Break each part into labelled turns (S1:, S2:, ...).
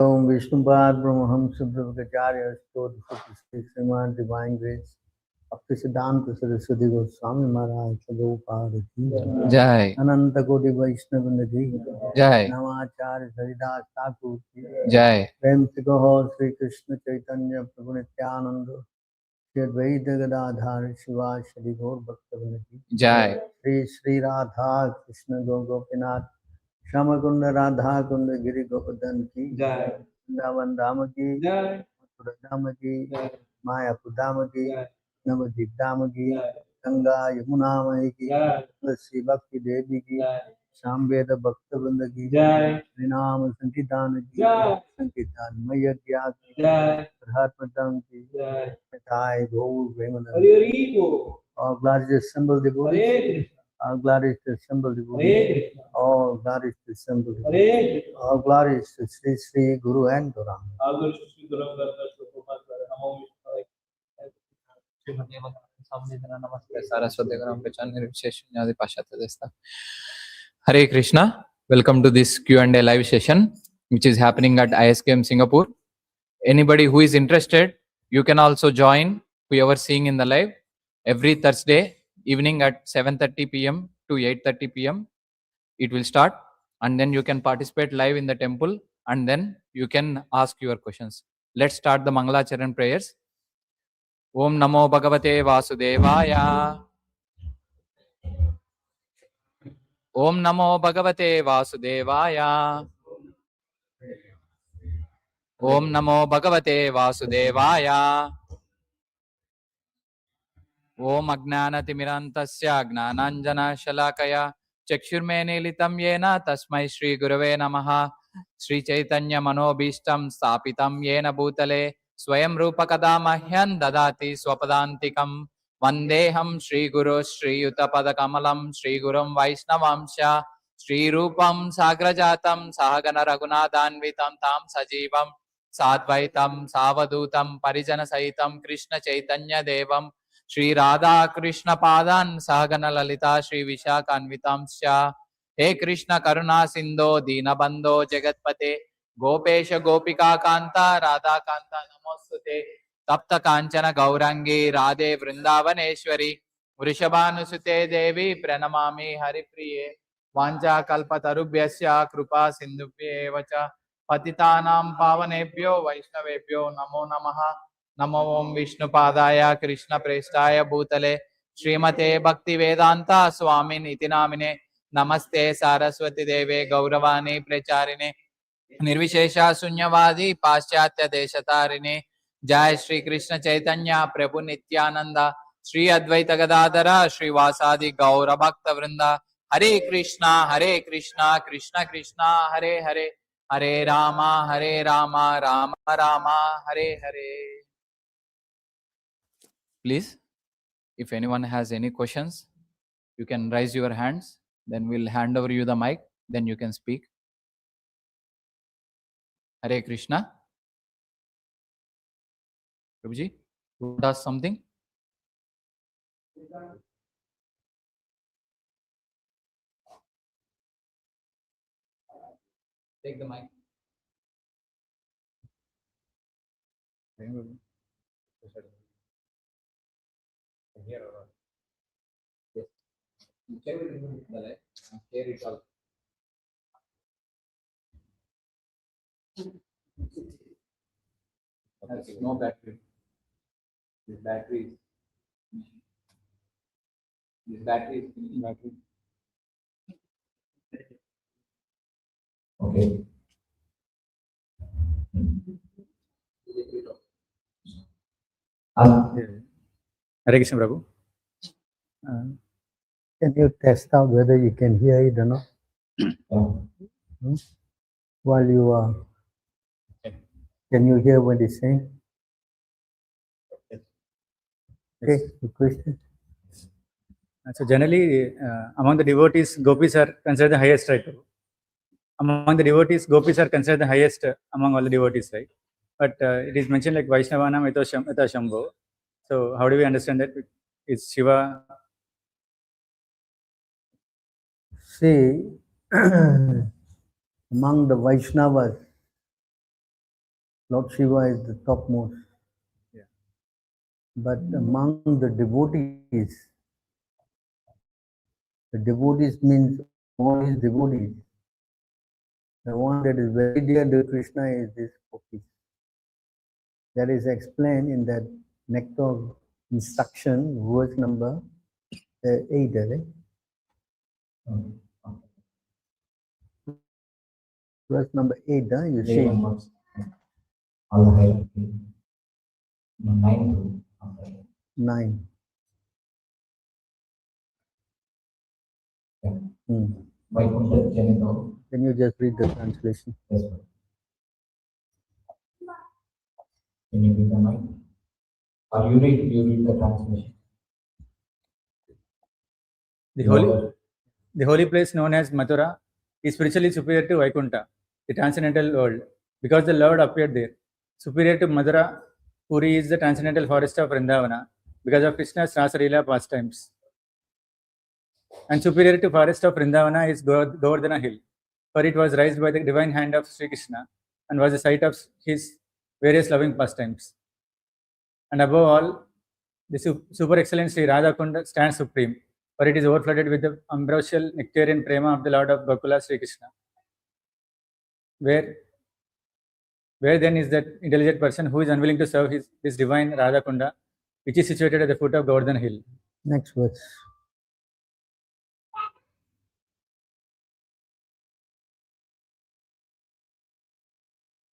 S1: Om Vishnupad Brahmaham Subhravacharya Stodhapati Sriman Divine Grace Bhaktisiddhanta Saraswati Goswami Maharaj Prabhupada Ki
S2: Jai.
S1: Ananta Koti Vaishnava Ki
S2: Jai.
S1: Namacharya Haridas Thakur Ki
S2: Jai.
S1: Prem Se Kaho Sri Krishna Chaitanya Prabhu Nityananda Shri Advaita Gadadhar Shiva Shri Gaur Bhaktavan Ki
S2: Jai.
S1: Shri Shri Radha Krishna Gopinath Shyamkund Radha Kund Giri Govardhan की वृंदावन धाम की मथुरा धाम की मायापुर धाम की नवद्वीप धाम की गंगा यमुना मई की तुलसी भक्ति देवी की सामवेद भक्त वृंद की हरिनाम संकीर्तन की संकीर्तन मय की प्रहत्म की मिठाई गौर प्रेमानंद और glad is the symbol devotee. All glory is the symbol devotee. All glory is the symbol devotee. All glory is to Sri Sri Guru and Gauranga.
S3: All glory to Sri Guru and Namaste
S2: Saraswati Gram Pechan Visheshanyadi Pashatadesta. Hare Krishna. Welcome to this Q&A live session, which is happening at ISKM Singapore. Anybody who is interested, you can also join whoever seeing in the live every Thursday evening at 7:30 p.m. to 8:30 p.m. It will start, and then you can participate live in the temple, and then you can ask your questions. Let's start the Mangala Charan prayers. Om Namo Bhagavate Vasudevaya. Om Namo Bhagavate Vasudevaya. Om Namo Bhagavate Vasudevaya. Om Ajnanatimirantasya Gnananjana Shalakaya Chakshurmenilitam Yena Tasmai Shri Gurave Namaha. Shri Chaitanya Manobishtam Stapitam Yena Bhutale Swayam Rupa Kadamahyan Dadati Swapadantikam Vandeham Shri Guru Shri Yuttapada Kamalam Shri Gurum Vaisnavamsha Shri Rupam Sagrajatam Sahagana Raghunathanvitam Tam Sajivam Sadvaitam Savadutam Parijana Saitam Krishna Chaitanya Devam Shri Radha Krishna Padan Sahagana Lalita Shri Vishakhanvitamsya. He Krishna Karuna Sindho Dinabandho Jagatpate Gopesha Gopika Kanta Radha Kanta Namostute Tapta Kanchana Gaurangi Radhe Vrindavaneshwari Vrishabhanusute Devi Pranamami Haripriye Vanja Kalpatarubhyasya Krupa Sindhubhye Vacha Patitanam Pavanebhyo Vaishnavebhyo Namo Namaha. Namo Om Vishnupadaya Krishna Prestaya Bhutale Srimate Bhakti Vedanta Swami Niti Namine Namaste Saraswati Deve Gauravani Pracharine Nirvishesha Sunyavadi Paschatya Deshatarine Jai Shri Krishna Chaitanya Prabhu Nityananda Shri Advaita Gadadhara Shri Vasadi Gaura Bhakta Vrinda Hare Krishna Krishna Krishna Hare Hare Hare Rama Rama Rama Hare Hare. Please, if anyone has any questions, you can raise your hands, then we'll hand over you the mic, then you can speak. Hare Krishna. Prabhuji, would ask something? Take the mic. Here or yes. Check the light. Here it all. No battery. This battery is battery. Okay.
S4: Hare Krishna Prabhu.
S1: Can you test out whether you can hear it or not? While you are, can you hear what he's saying? Okay, the question.
S4: So generally, among the devotees, gopis are considered the highest, right? Among the devotees, gopis are considered the highest among all the devotees, right? But it is mentioned like Vaishnavanam Ita Shambho. So how do we understand that? Is Shiva?
S1: See, among the Vaishnavas, Lord Shiva is the topmost.
S4: Yeah.
S1: But among the devotees means all his devotees. The one that is very dear to Krishna is this gopis. That is explained in that nectar instruction, verse number 8. Right? Verse number 8, you see.
S3: All the hierarchy. 9.
S1: 9.
S3: Yeah.
S1: Hmm.
S3: Janito.
S1: Can you just read the translation?
S3: Yes, sir. Can you read the mic? Or you read the translation.
S4: The holy place known as Mathura is spiritually superior to Vaikuntha, the transcendental world, because the Lord appeared there. Superior to Mathura, Puri is the transcendental forest of Vrindavana because of Krishna's Rasa-Leela pastimes. And superior to forest of Vrindavana is Govardhana Hill, for it was raised by the divine hand of Sri Krishna and was the site of his various loving pastimes. And above all, the super excellent Sri Radha Kunda stands supreme, for it is overflooded with the ambrosial nectarian prema of the Lord of Gokula, Sri Krishna. Where then is that intelligent person who is unwilling to serve this divine Radha Kunda, which is situated at the foot of Govardhan Hill?
S1: Next verse.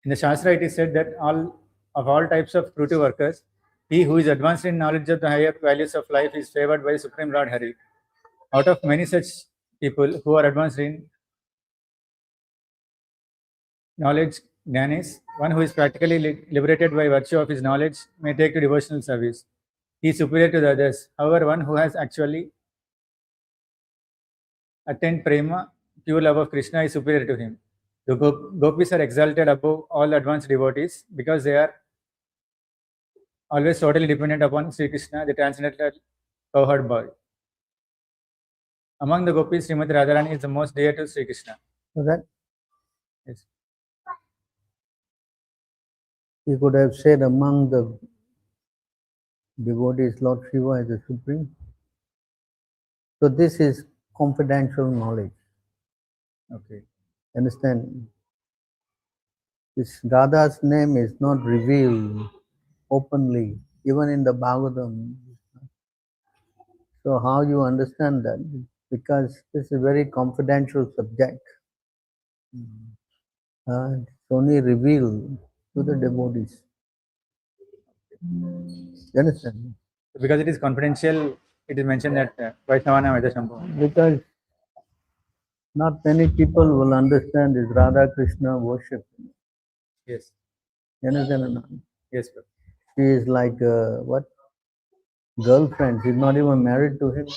S4: In the Shastra, it is said that of all types of fruitive workers, he who is advanced in knowledge of the higher values of life is favored by the Supreme Lord Hari. Out of many such people who are advanced in knowledge, Jnanis, one who is practically liberated by virtue of his knowledge may take to devotional service. He is superior to the others. However, one who has actually attained prema, pure love of Krishna, is superior to him. The gopis are exalted above all advanced devotees because they are always totally dependent upon Sri Krishna, the transcendental cowherd boy. Among the gopis, Srimati Radharani is the most dear to Sri Krishna.
S1: So that
S4: Yes.
S1: you could have said among the devotees, Lord Shiva is the supreme. So this is confidential knowledge.
S4: Okay.
S1: Understand? This Radha's name is not revealed openly, even in the Bhagavatam. So how you understand that? Because this is a very confidential subject. It's only revealed to the devotees. You understand?
S4: Because it is confidential, it is mentioned that Vaishnavana Vedashambhu.
S1: Because not many people will understand this Radha Krishna worship.
S4: Yes.
S1: You understand or not?
S4: Yes, sir.
S1: She is like what? Girlfriend. She's not even married to him.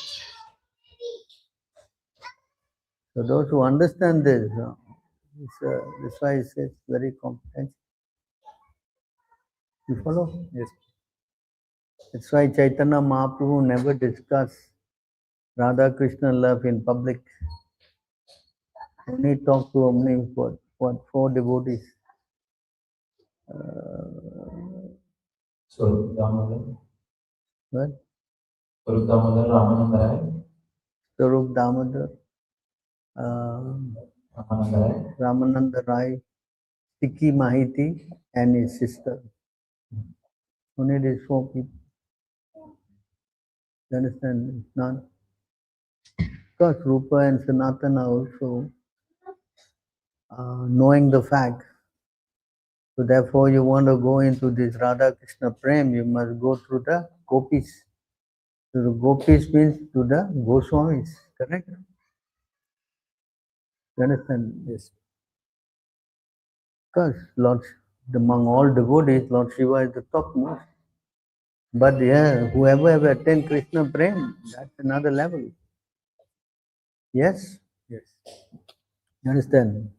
S1: So those who understand this, that's why it says very confidential. You follow?
S4: Yes.
S1: That's why Chaitanya Mahaprabhu never discussed Radha Krishna love in public. Only talk to only four devotees.
S3: Swarup Damodar.
S1: What?
S3: Swarup Damodar, Ramananda Rai.
S1: Swarup Damodar, Ramananda Rai, Tiki Mahiti, and his sister. Only these 4 people. You understand? It's not. Because Rupa and Sanatana also knowing the fact. So therefore you want to go into this Radha Krishna Prem, you must go through the gopis. So the gopis means to the Goswamis, correct? You understand?
S4: Yes.
S1: Because among all devotees, Lord Shiva is the topmost. But yeah, whoever ever attained Krishna Prem, that's another level. Yes?
S4: Yes.
S1: You understand?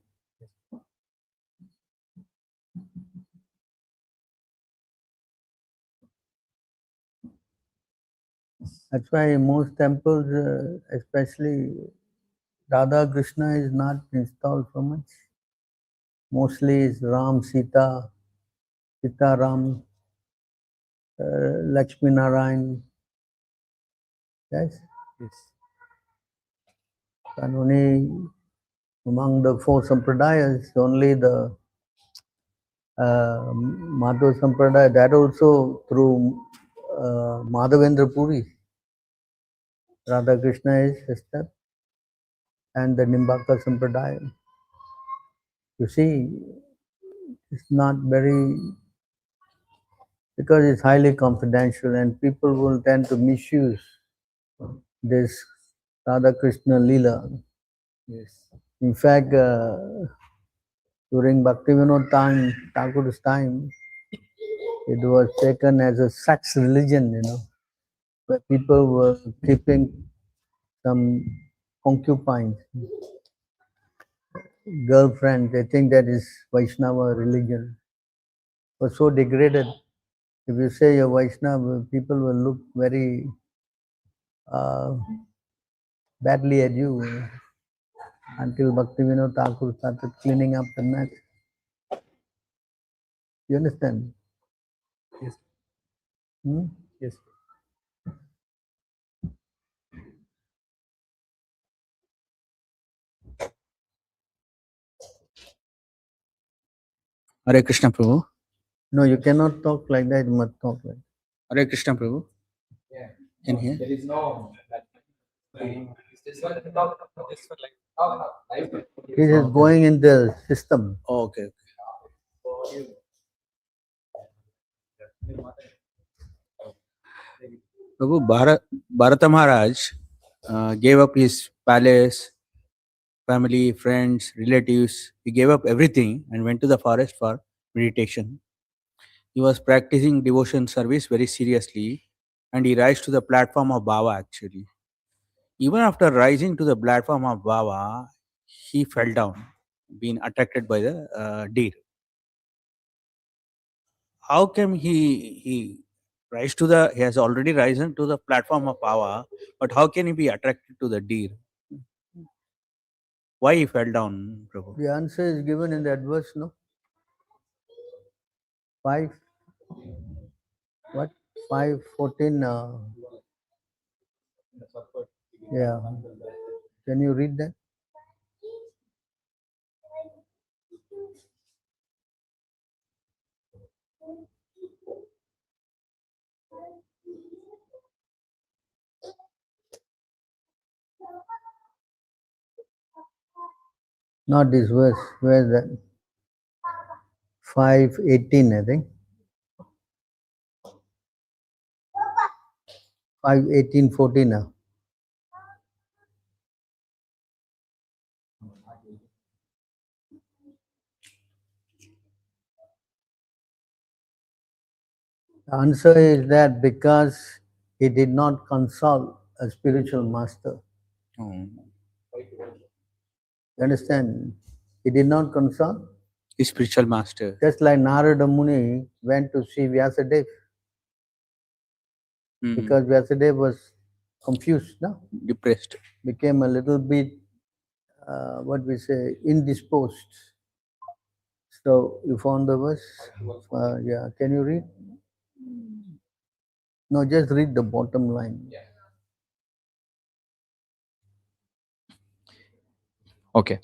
S1: That's why in most temples, especially Radha Krishna is not installed so much. Mostly it's Ram, Sita, Sitaram, Lakshmi Narayan. Yes?
S4: Yes.
S1: And only among the four Sampradayas, only the Madhva Sampradaya, that also through Madhavendra Puri. Radha Krishna is sister, and the Nimbaka Sampradaya. You see, it's not very, because it's highly confidential and people will tend to misuse this Radha Krishna Leela.
S4: Yes.
S1: In fact, during Bhaktivinoda time, Thakur's time, it was taken as a sex religion, where people were keeping some concubines, girlfriends. They think that is Vaishnava religion. It was so degraded. If you say you're Vaishnava, people will look very badly at you, until Bhaktivinoda Thakur started cleaning up the mess. You understand?
S4: Yes.
S1: Hmm?
S4: Yes.
S5: Hare Krishna Prabhu.
S1: No, you cannot talk like that. You must talk like that.
S5: Hare Krishna Prabhu.
S2: Yeah.
S5: In here.
S2: There is no. This one is for like live.
S1: It is going in the system.
S5: Oh, okay. Prabhu, Bharata Maharaj gave up his palace, family, friends, relatives. He gave up everything and went to the forest for meditation. He was practicing devotion service very seriously, and he rose to the platform of Baba actually. Even after rising to the platform of Baba, he fell down, being attracted by the deer. How come he rise to the, he has already risen to the platform of Baba, but how can he be attracted to the deer? Why he fell down, Prabhu?
S1: The answer is given in that verse, no? 5, what? 5:14. Yeah. Can you read that? Not this verse. Where is that? 5:18, I think. 5:18-14. The answer is that because he did not consult a spiritual master.
S5: Oh.
S1: You understand? He did not consult.
S5: His spiritual master.
S1: Just like Narada Muni went to see Vyasadeva, because Vyasadeva was confused, no?
S5: Depressed.
S1: Became a little bit, what we say, indisposed. So you found the verse? Yeah. Can you read? No, just read the bottom line.
S2: Okay.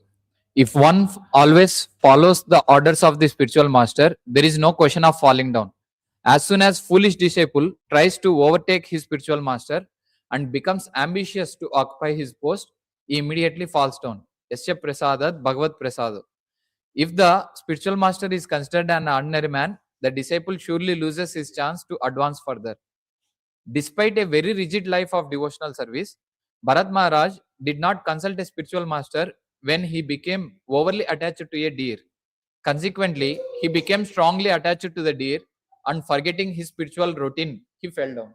S2: If one always follows the orders of the spiritual master, there is no question of falling down. As soon as foolish disciple tries to overtake his spiritual master and becomes ambitious to occupy his post, he immediately falls down. Yasya prasadat bhagavad prasado. If the spiritual master is considered an ordinary man, the disciple surely loses his chance to advance further. Despite a very rigid life of devotional service, Bharat Maharaj did not consult a spiritual master when he became overly attached to a deer. Consequently, he became strongly attached to the deer and forgetting his spiritual routine, he fell down.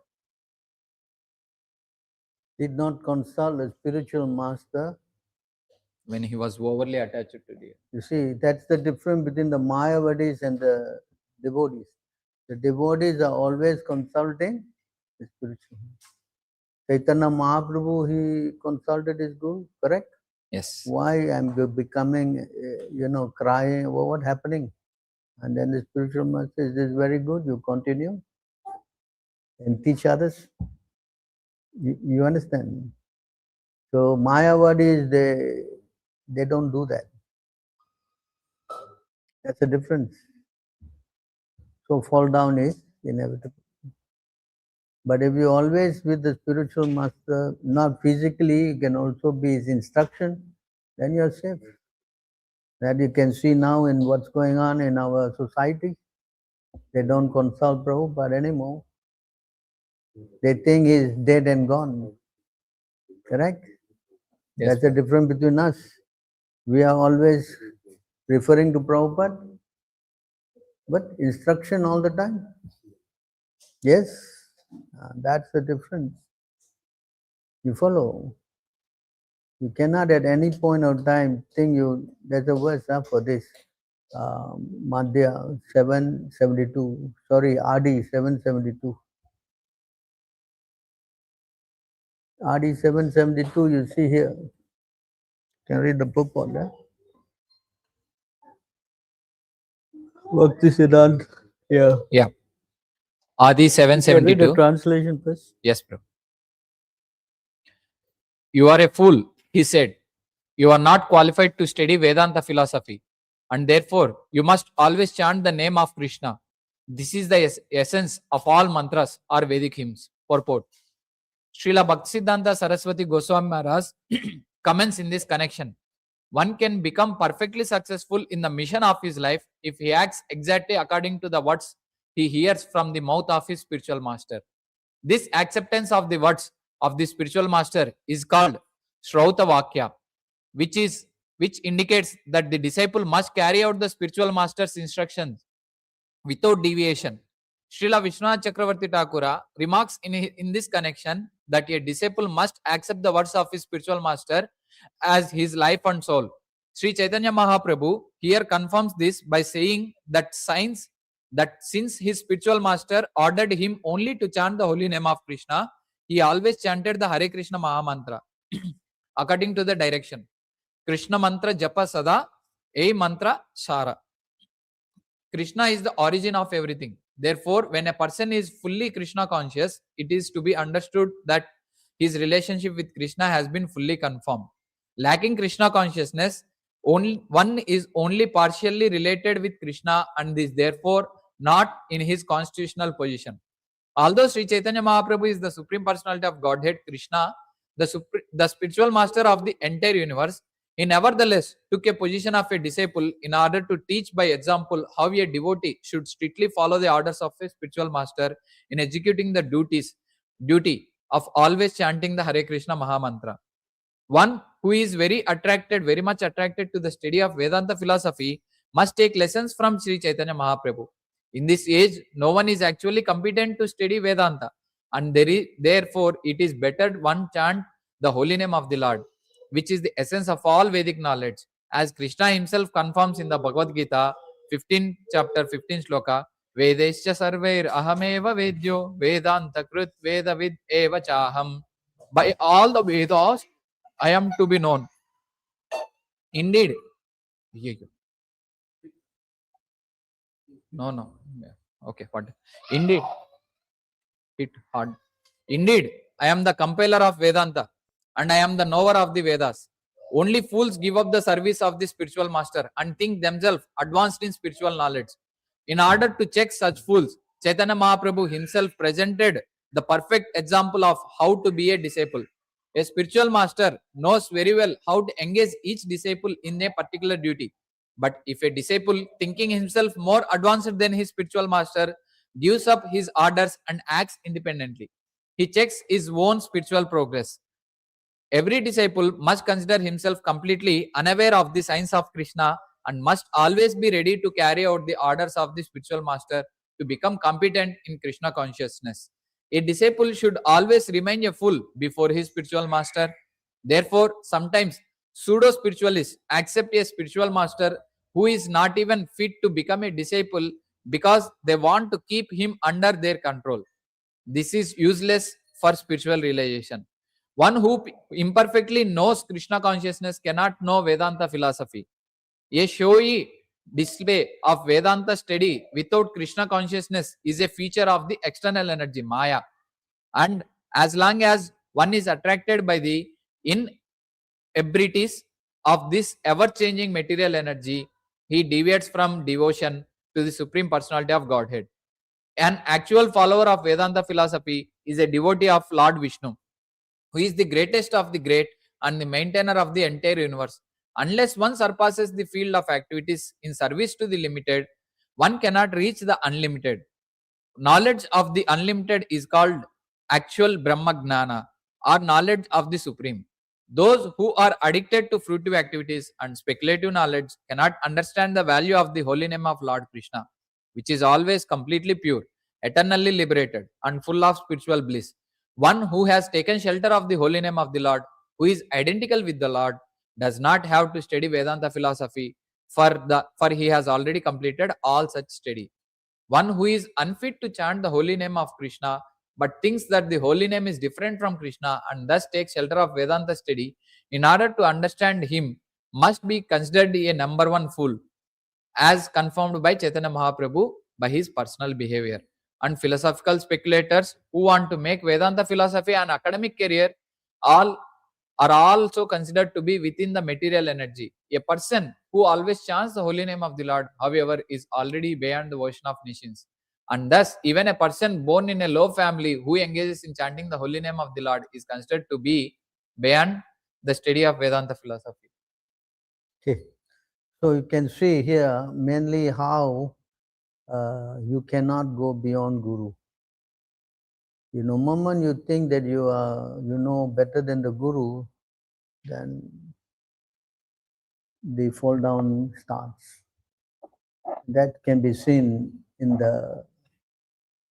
S1: Did not consult a spiritual master.
S2: When he was overly attached to deer.
S1: You see, that's the difference between the Mayavadis and the devotees. The devotees are always consulting the spiritual. Chaitanya Mahaprabhu, he consulted his guru, correct?
S2: Yes.
S1: Why I'm becoming, crying? What happening? And then the spiritual master says, this is very good, you continue and teach others. You understand? So Mayavadis, they don't do that. That's the difference. So fall down is inevitable. But if you always with the spiritual master, not physically, you can also be his instruction, then you're safe. That you can see now in what's going on in our society. They don't consult Prabhupada anymore. They think he's dead and gone. Correct?
S2: Yes,
S1: That's the difference between us. We are always referring to Prabhupada, but instruction all the time. Yes, that's the difference. You follow. You cannot at any point of time think there's a verse for this. Madhya 772, sorry, RD 772. RD 772, you see here. Can read the book on that. Bhakti Siddhant. Yeah.
S2: Yeah. Adi
S1: Can read the
S2: 772.
S1: translation first.
S2: Yes, bro. You are a fool, he said. You are not qualified to study Vedanta philosophy, and therefore you must always chant the name of Krishna. This is the essence of all mantras or Vedic hymns. Purport. Srila Bhaktisiddhanta Saraswati Goswami Maharaj comments in this connection. One can become perfectly successful in the mission of his life if he acts exactly according to the words he hears from the mouth of his spiritual master. This acceptance of the words of the spiritual master is called Shrauta Vakya, which indicates that the disciple must carry out the spiritual master's instructions without deviation. Srila Vishwanath Chakravarti Thakura remarks in this connection that a disciple must accept the words of his spiritual master as his life and soul. Sri Chaitanya Mahaprabhu here confirms this by saying that since his spiritual master ordered him only to chant the holy name of Krishna, he always chanted the Hare Krishna Maha Mantra according to the direction. Krishna Mantra Japa Sada, A Mantra Sara. Krishna is the origin of everything. Therefore, when a person is fully Krishna conscious, it is to be understood that his relationship with Krishna has been fully confirmed. Lacking Krishna consciousness, one is only partially related with Krishna and is therefore not in his constitutional position. Although Sri Chaitanya Mahaprabhu is the Supreme Personality of Godhead, Krishna, the spiritual master of the entire universe, he nevertheless took a position of a disciple in order to teach by example how a devotee should strictly follow the orders of a spiritual master in executing the duty of always chanting the Hare Krishna Maha Mantra. One who is very much attracted to the study of Vedanta philosophy must take lessons from Sri Chaitanya Mahaprabhu. In this age, no one is actually competent to study Vedanta, and therefore it is better one chant the holy name of the Lord, which is the essence of all Vedic knowledge. As Krishna himself confirms in the Bhagavad Gita, 15 chapter 15 sloka, Vedescha sarvair ahameva vedyo Vedanta krut vedavid eva chaham. By all the Vedas, I am to be known. Indeed. No. Okay, what? Indeed. Hit hard. Indeed, I am the compiler of Vedanta and I am the knower of the Vedas. Only fools give up the service of the spiritual master and think themselves advanced in spiritual knowledge. In order to check such fools, Chaitanya Mahaprabhu himself presented the perfect example of how to be a disciple. A spiritual master knows very well how to engage each disciple in a particular duty. But if a disciple, thinking himself more advanced than his spiritual master, gives up his orders and acts independently, he checks his own spiritual progress. Every disciple must consider himself completely unaware of the signs of Krishna and must always be ready to carry out the orders of the spiritual master to become competent in Krishna consciousness. A disciple should always remain a fool before his spiritual master. Therefore, sometimes pseudo spiritualists accept a spiritual master who is not even fit to become a disciple because they want to keep him under their control. This is useless for spiritual realization. One who imperfectly knows Krishna consciousness cannot know Vedanta philosophy. A showy display of Vedanta study without Krishna consciousness is a feature of the external energy, Maya. And as long as one is attracted by the inebrities of this ever-changing material energy, he deviates from devotion to the Supreme Personality of Godhead. An actual follower of Vedanta philosophy is a devotee of Lord Vishnu, who is the greatest of the great and the maintainer of the entire universe. Unless one surpasses the field of activities in service to the limited, one cannot reach the unlimited. Knowledge of the unlimited is called actual Brahma Gnana, or knowledge of the Supreme. Those who are addicted to fruitive activities and speculative knowledge cannot understand the value of the holy name of Lord Krishna, which is always completely pure, eternally liberated, and full of spiritual bliss. One who has taken shelter of the holy name of the Lord, who is identical with the Lord, does not have to study Vedanta philosophy, for he has already completed all such study. One who is unfit to chant the holy name of Krishna, but thinks that the holy name is different from Krishna and thus takes shelter of Vedanta study, in order to understand him, must be considered a number one fool, as confirmed by Chaitanya Mahaprabhu by his personal behavior. And philosophical speculators who want to make Vedanta philosophy an academic career all are also considered to be within the material energy. A person who always chants the holy name of the Lord, however, is already beyond the ocean of nations. And thus, even a person born in a low family who engages in chanting the holy name of the Lord is considered to be beyond the study of Vedanta philosophy.
S1: Okay. So you can see here mainly how you cannot go beyond Guru. You know, moment you think that you know better than the Guru, then the fall down starts. That can be seen in the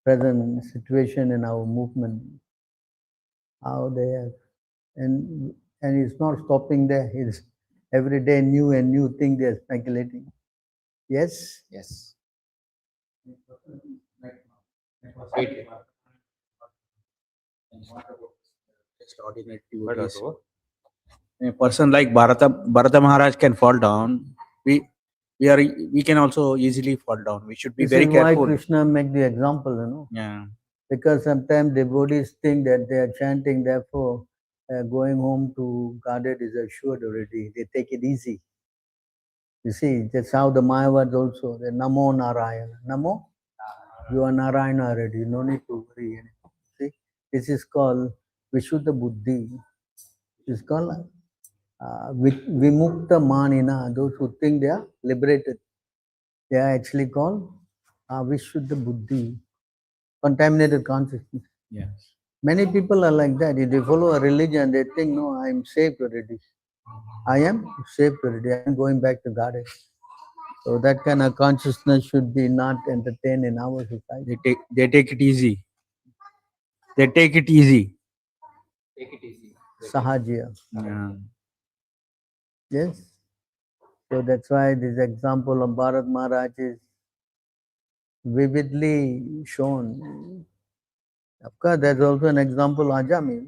S1: present situation in our movement. How they have, and it's not stopping there. It's every day new and new thing they're speculating. Yes.
S2: Yes.
S5: Extraordinary devotees. A person like Bharata Maharaj can fall down. We can also easily fall down. We should be
S1: This
S5: very
S1: is
S5: careful.
S1: why Krishna make the example, you know.
S5: Yeah.
S1: Because sometimes devotees think that they are chanting, therefore going home to Godhead is assured already. They take it easy. You see, that's how the Mayavads also, the Namo Narayana. Namo, you are Narayana already, no need to worry anything. See, this is called Vishuddha Buddhi. It's called Vimukta Manina, those who think they are liberated. They are actually called Vishuddha Buddhi, contaminated consciousness.
S5: Yes.
S1: Many people are like that. If they follow a religion, they think, no, I am saved already. I am saved already. I am going back to Godhead. So that kind of consciousness should be not entertained in our society.
S5: They take it easy. They take it easy.
S2: Take it easy.
S1: Sahaja.
S5: Yeah.
S1: Yes. So that's why this example of Bharat Maharaj is vividly shown. Of course, there's also an example Ajami,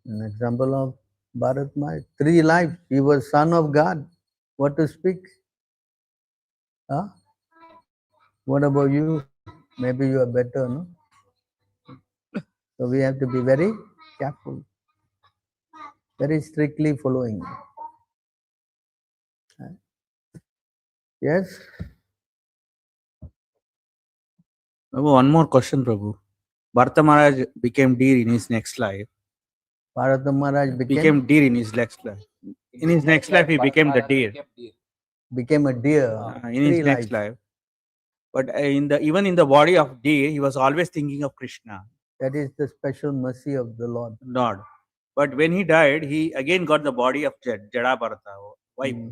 S1: an example of Bharat Maharaj. 3 lives. He was son of God. What to speak? Huh? What about you? Maybe you are better, no? So we have to be very careful, very strictly following. Yes?
S5: Prabhu, one more question, Prabhu. Bharata Maharaj became deer in his next life.
S1: Bharata Maharaj
S5: Became deer in his next life. In his next life, he became the deer.
S1: became a deer.
S5: In his
S1: 3
S5: next
S1: lives.
S5: life. But even in the body of deer, he was always thinking of Krishna,
S1: That is the special mercy of the Lord.
S5: Lord. But when he died, he again got the body of Jada Bharata. Why?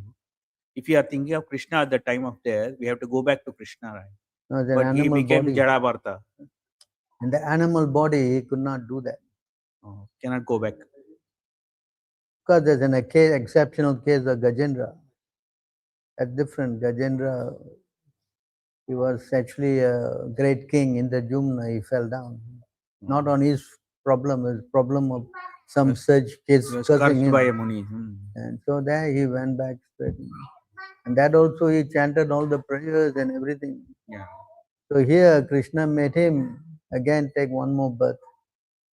S5: If you are thinking of Krishna at the time of death, we have to go back to Krishna, right?
S1: No, it's an
S5: But he
S1: animal
S5: became
S1: body.
S5: Jada Bharata.
S1: In the animal body, he could not do that.
S5: Cannot go back.
S1: Because there's an exceptional case of Gajendra. That's different. Gajendra, he was actually a great king in the Jumna. He fell down. Not on his problem, his problem of some such case
S5: He was
S1: cursing
S5: cursed
S1: him.
S5: by a Muni.
S1: And so there he went back straight. And that also he chanted all the prayers and everything.
S5: Yeah.
S1: So here Krishna made him again take one more birth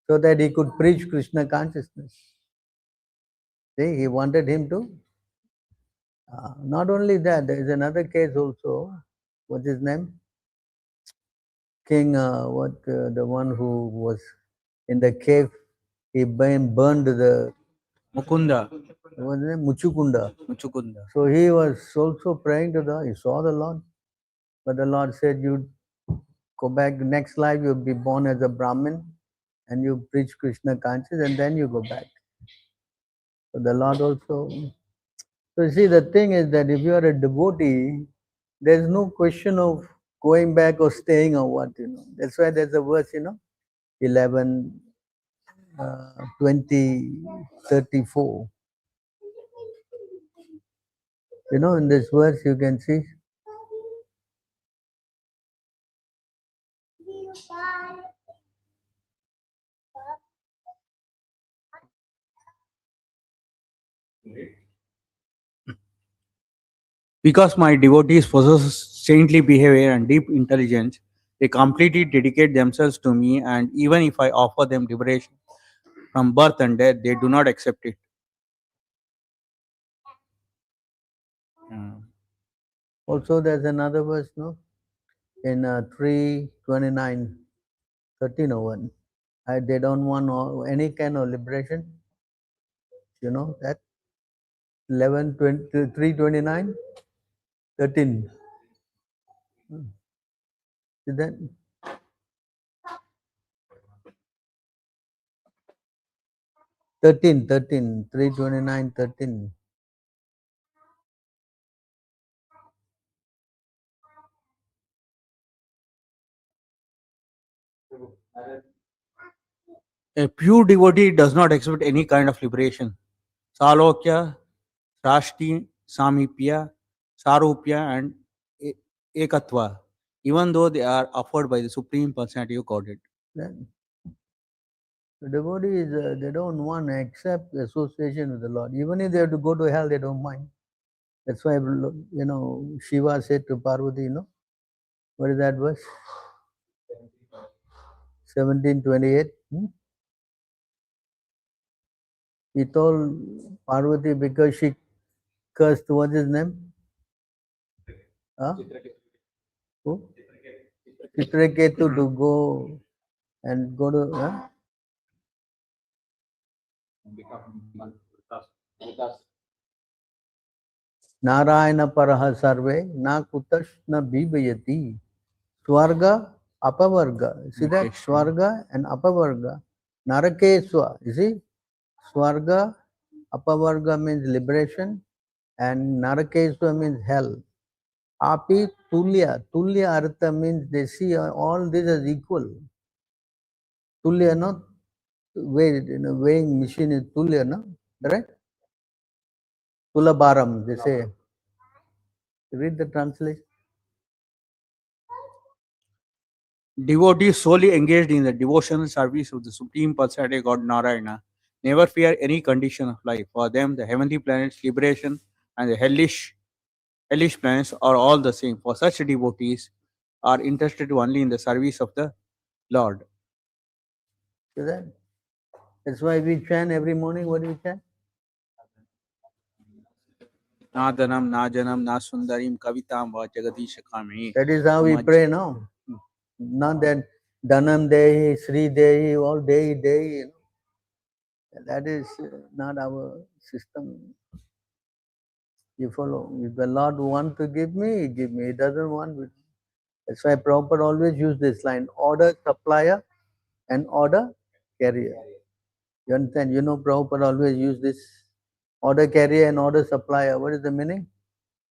S1: so that he could preach Krishna consciousness. See, he wanted him to. Not only that, there is another case also. What's his name? King, the one who was in the cave, he burned the,
S5: Mukunda,
S1: what's his name? Muchukunda.
S5: Muchukunda.
S1: So he was also praying to he saw the Lord. But the Lord said, you go back, next life you'll be born as a Brahmin and you preach Krishna consciousness and then you go back. So the Lord also. So you see, the thing is that if you are a devotee, there's no question of going back or staying or what, That's why there's a verse, 11, 20, 34. In this verse you can see.
S5: Because my devotees possess saintly behavior and deep intelligence, they completely dedicate themselves to me, and even if I offer them liberation from birth and death, they do not accept it.
S1: Also there's another verse, no? In 3:29, 13:01. They don't want any kind of liberation. You know that? 11, 20, 3:29, 13. Is that? Thirteen, 3:29, 13.
S5: A pure devotee does not accept any kind of liberation. Salokya, Srashti, Samipya, Sarupya, and Ekatva, even though they are offered by the Supreme Personality of Godhead.
S1: Then the devotees, they don't want to accept association with the Lord. Even if they have to go to hell, they don't mind. That's why, Shiva said to Parvati, what is that verse? 17:28. He told Parvati because she cursed, what's his name? Huh? Who? Chitraketu to go to. Narayana paraha sarve na kutash na bibhayati. Swarga, apavarga. See that? Swarga and apavarga. Narakeswa. You see? Swarga, apavarga means liberation and Narakeswa means hell. Api tulya. Tulya artha means they see all this as equal. Tulya, no? Weighing machine is tulya, no? Right? Tulabaram, they say. Read the translation.
S5: Devotees solely engaged in the devotional service of the Supreme Personality God Narayana never fear any condition of life. For them, the heavenly planets, liberation, and the hellish planets are all the same. For such devotees are interested only in the service of the Lord.
S1: See that? That's why we chant every morning. What do we chant?
S5: Na Danam, Na Janam, Na Sundarim, Kavitam, Va Jagadish Kame.
S1: That is how we pray now. Not that Dhanam Dehi, Sri Dehi, all Dehi, Dehi. That is not our system. You follow. If the Lord wants to give me, He give me. He doesn't want me. That's why Prabhupada always use this line: order supplier and order carrier. You understand? Prabhupada always use this order carrier and order supplier. What is the meaning?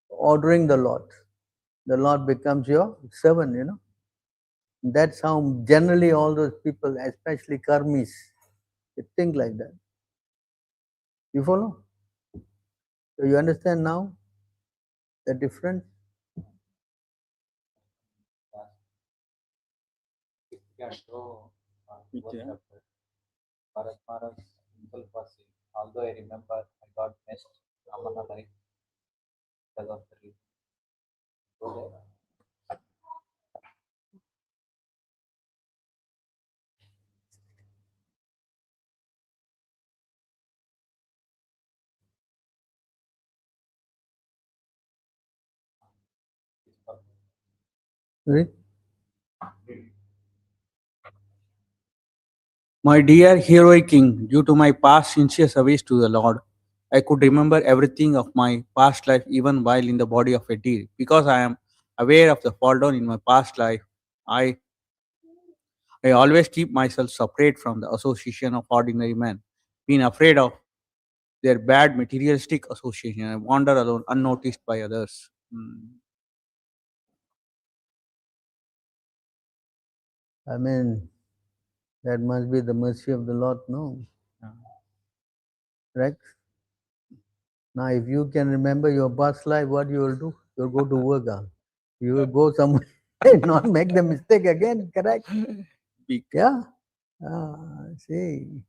S1: Ordering the Lord. The Lord becomes your servant, That's how generally all those people, especially karmis, they think like that. You follow? So you understand now the difference?
S2: Although I remember I got missed Ramana life.
S1: Right?
S5: My dear heroic king, due to my past sincere service to the Lord, I could remember everything of my past life even while in the body of a deer. Because I am aware of the fall down in my past life, I, I always keep myself separate from the association of ordinary men, being afraid of their bad materialistic association. I wander alone, unnoticed by others.
S1: I mean, that must be the mercy of the Lord, no? Right? Now, if you can remember your past life, what you will do? You'll go to work. You will go somewhere and not make the mistake again, correct? Yeah. See.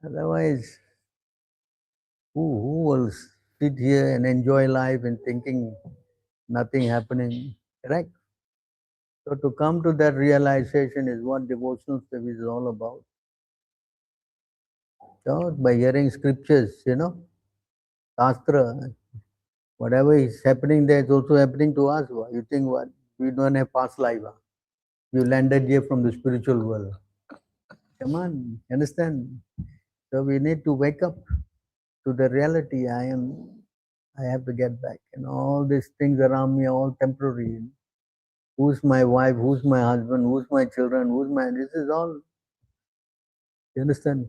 S1: Otherwise, who will sit here and enjoy life and thinking nothing happening, correct? So to come to that realization is what devotional service is all about. So by hearing scriptures, Shastra, whatever is happening there is also happening to us. You think what? We don't have past life. You landed here from the spiritual world. Come on, understand? So we need to wake up to the reality. I have to get back. And all these things around me are all temporary. Who's my wife? Who's my husband? Who's my children? This is all, you understand?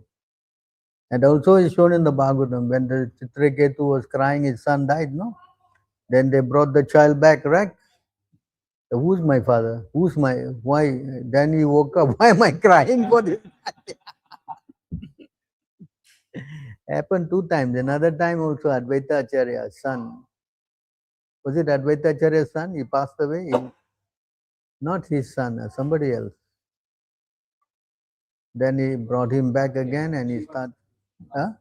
S1: And also is shown in the Bhagavatam when the Chitraketu was crying, his son died, no? Then they brought the child back, right? So who's my father? Why? Then he woke up, why am I crying for this? Happened 2 times. Another time also Advaita Acharya's son. Was it Advaita Acharya's son? He passed away. Not his son, somebody else. Then he brought him back again and he started. Huh?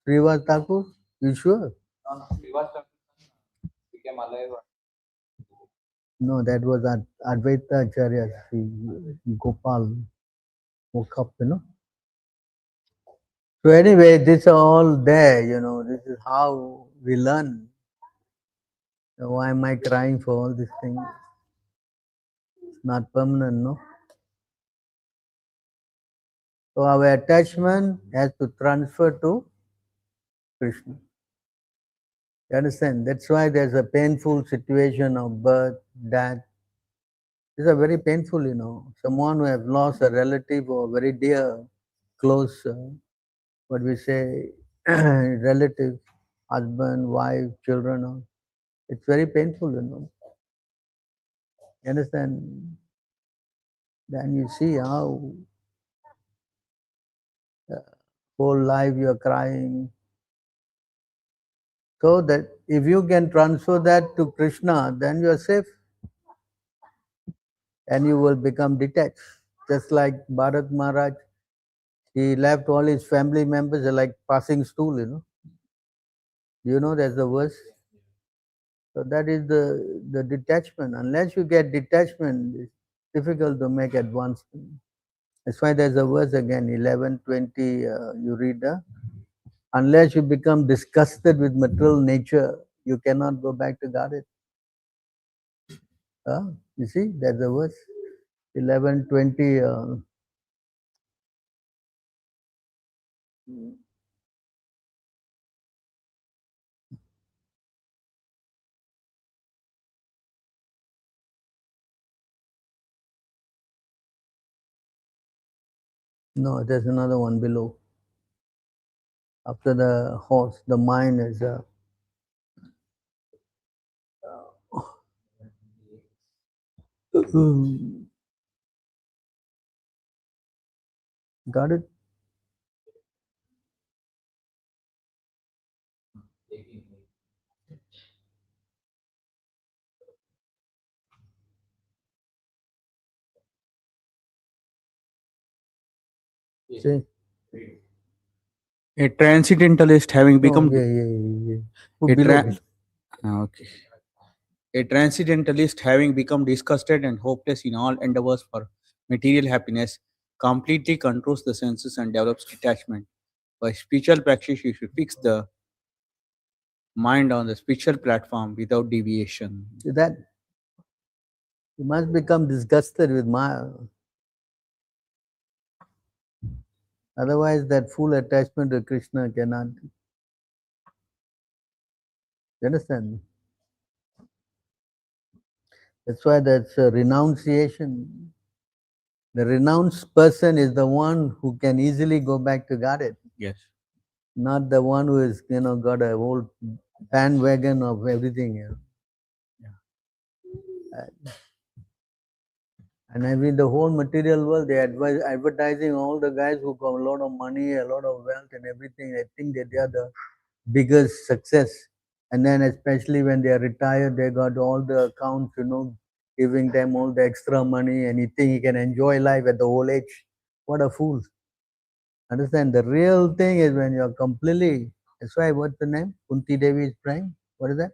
S1: Srivas Thakur? You sure? No, that was Advaita Acharya, Sri Gopal woke up, So anyway, this is all there, this is how we learn. So why am I crying for all these things? It's not permanent, no? So our attachment has to transfer to Krishna. You understand? That's why there's a painful situation of birth, death. These are very painful, Someone who has lost a relative or very dear, close, what we say, relative, husband, wife, children. It's very painful, You understand? Then you see how whole life you are crying. So that if you can transfer that to Krishna, then you are safe. And you will become detached. Just like Bharat Maharaj, he left all his family members like passing stool, That's the verse. So that is the detachment. Unless you get detachment, it's difficult to make advancement. That's why there's a verse again, 11:20. You read, unless you become disgusted with material nature, you cannot go back to Godhead. You see, there's a verse, 11:20. No, there's another one below. After the horse, the mind is. Got it? See?
S5: A transcendentalist having become
S1: Put
S5: a
S1: below.
S5: tra- okay. A transcendentalist having become disgusted and hopeless in all endeavors for material happiness completely controls the senses and develops detachment. By spiritual practice, you should fix the mind on the spiritual platform without deviation.
S1: See that? You must become disgusted with Maya. Otherwise, that full attachment to Krishna cannot. You understand? That's why that's a renunciation. The renounced person is the one who can easily go back to Godhead,
S5: Yes.
S1: not the one who is, got a whole bandwagon of everything. And I mean, the whole material world, they advertising all the guys who got a lot of money, a lot of wealth and everything. I think that they are the biggest success. And then especially when they are retired, they got all the accounts, giving them all the extra money and he think he can enjoy life at the old age. What a fool. Understand? The real thing is when you're completely, that's why what's the name? Kunti Devi is praying. What is that?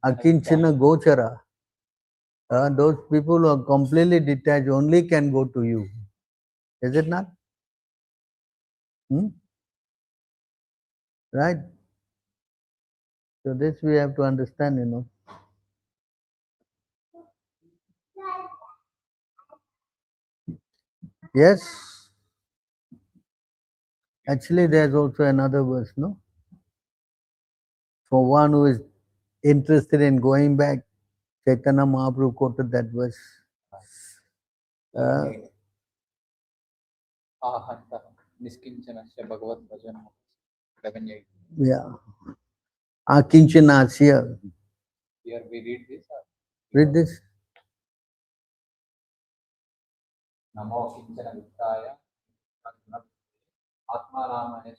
S1: Akinchana Gochara. Those people who are completely detached only can go to you. Is it not? Right? So this we have to understand, Yes. Actually, there's also another verse, no? For one who is interested in going back, Chaitanya Mahaprabhu quoted that verse.
S2: Niskincanasya Bhagavat Bhajan 11:8.
S1: Yeah. Akinchana.
S2: Here we read this.
S1: Read this.
S2: Namo Kinchana Vittaya Atma Ramaya.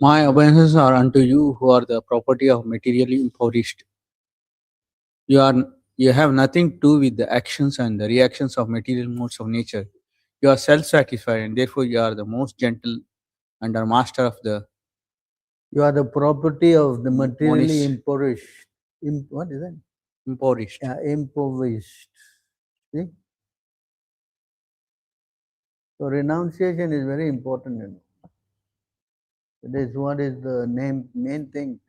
S5: My obeisances are unto you who are the property of materially impoverished. You have nothing to do with the actions and the reactions of material modes of nature. You are self-satisfied and therefore you are the most gentle and are master of the
S1: You are the property of the materially
S5: Monish.
S1: impoverished. What is that?
S5: impoverished.
S1: Yeah, impoverished. See? So renunciation is very important. That is what is the main thing.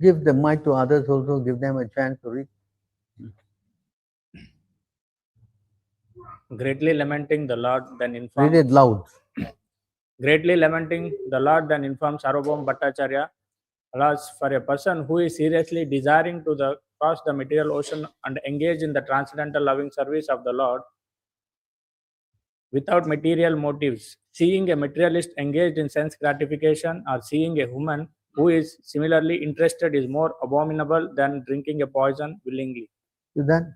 S1: Give the mic to others also, give them a chance to read.
S6: Greatly lamenting the Lord, then
S1: Read
S6: informed.
S1: it loud.
S6: Greatly lamenting the Lord, then informed Sarvabhauma Bhattacharya, alas, for a person who is seriously desiring to cross the material ocean and engage in the transcendental loving service of the Lord without material motives, seeing a materialist engaged in sense gratification or seeing a woman who is similarly interested is more abominable than drinking a poison willingly.
S1: See that?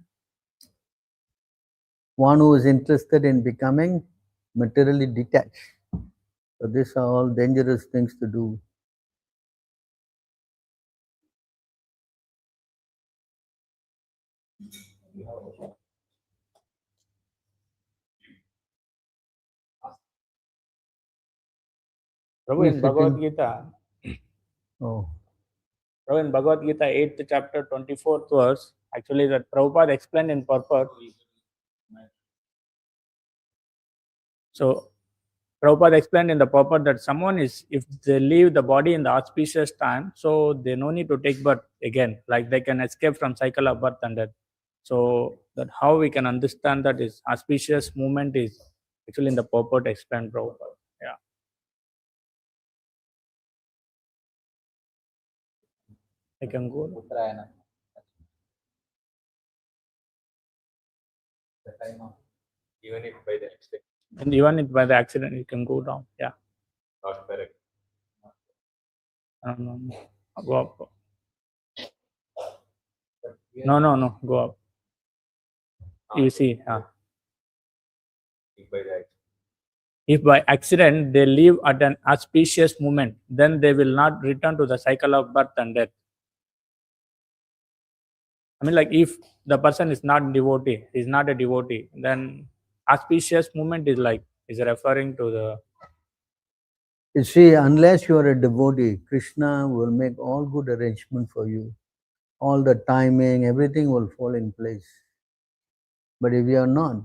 S1: One who is interested in becoming materially detached. So these are all dangerous things to do.
S6: Prabhu, in Bhagavad Gita,
S1: Oh.
S6: Prabhu, in Bhagavad Gita 8th chapter 24th verse, actually that Prabhupada explained in purport. So Prabhupada explained in the purport that someone is, if they leave the body in the auspicious time, so they no need to take birth again, like they can escape from cycle of birth and death. So that how we can understand that is auspicious movement is actually in the purport explained Prabhupada. Yeah. I can go.
S2: Uttarayana. Even if by the accident.
S6: And even if by the accident you can go down. Yeah.
S2: Not correct.
S6: No. Go up. No. Go up. You see, if by accident they live at an auspicious moment, then they will not return to the cycle of birth and death. I mean, like if the person is not devotee, is not a devotee, then auspicious moment is referring to the.
S1: You see, unless you are a devotee, Krishna will make all good arrangement for you. All the timing, everything will fall in place. But if you are not,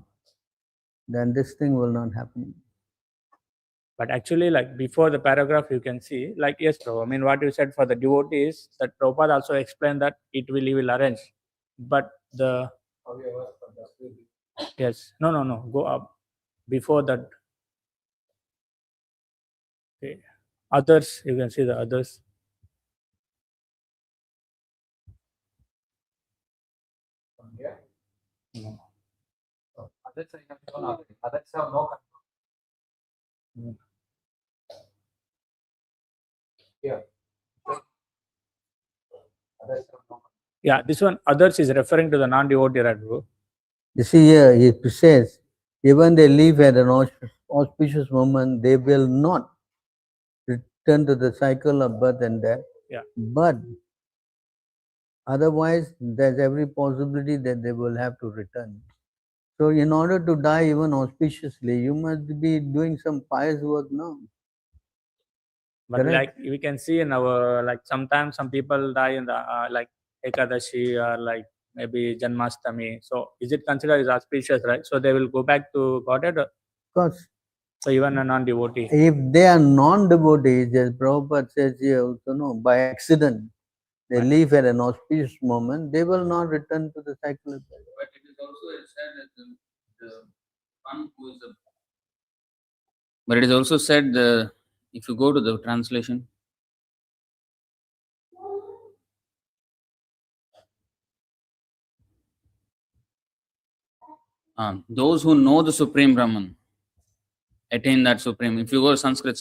S1: then this thing will not happen.
S6: But actually, like before the paragraph, you can see, like, yes, Prabhu, I mean, what you said for the devotees, that Prabhupada also explained that he will arrange. But the. Yes, no, go up. Before that. Okay. Others, you can see the others. No.
S2: Others have no control. Yeah.
S6: Yeah, this one, others, is referring to the non-devotee, right, bro?
S1: You see here, he says, even they live at an auspicious moment, they will not return to the cycle of birth and death.
S6: Yeah.
S1: But otherwise, there's every possibility that they will have to return. So in order to die even auspiciously, you must be doing some pious work now.
S6: But
S1: Correct.
S6: like we can see in our, like sometimes some people die in the like Ekadashi or like maybe Janmashtami. So is it considered as auspicious, right? So they will go back to Godhead.
S1: Of course.
S6: So even a non-devotee.
S1: If they are non-devotees, as Prabhupada says here also, no, by accident, they live at an auspicious moment, they will not return to the cycle of life.
S5: But it is also said that the one who is the. But it is also said if you go to the translation. Those who know the Supreme Brahman attain that Supreme. If you go to Sanskrit.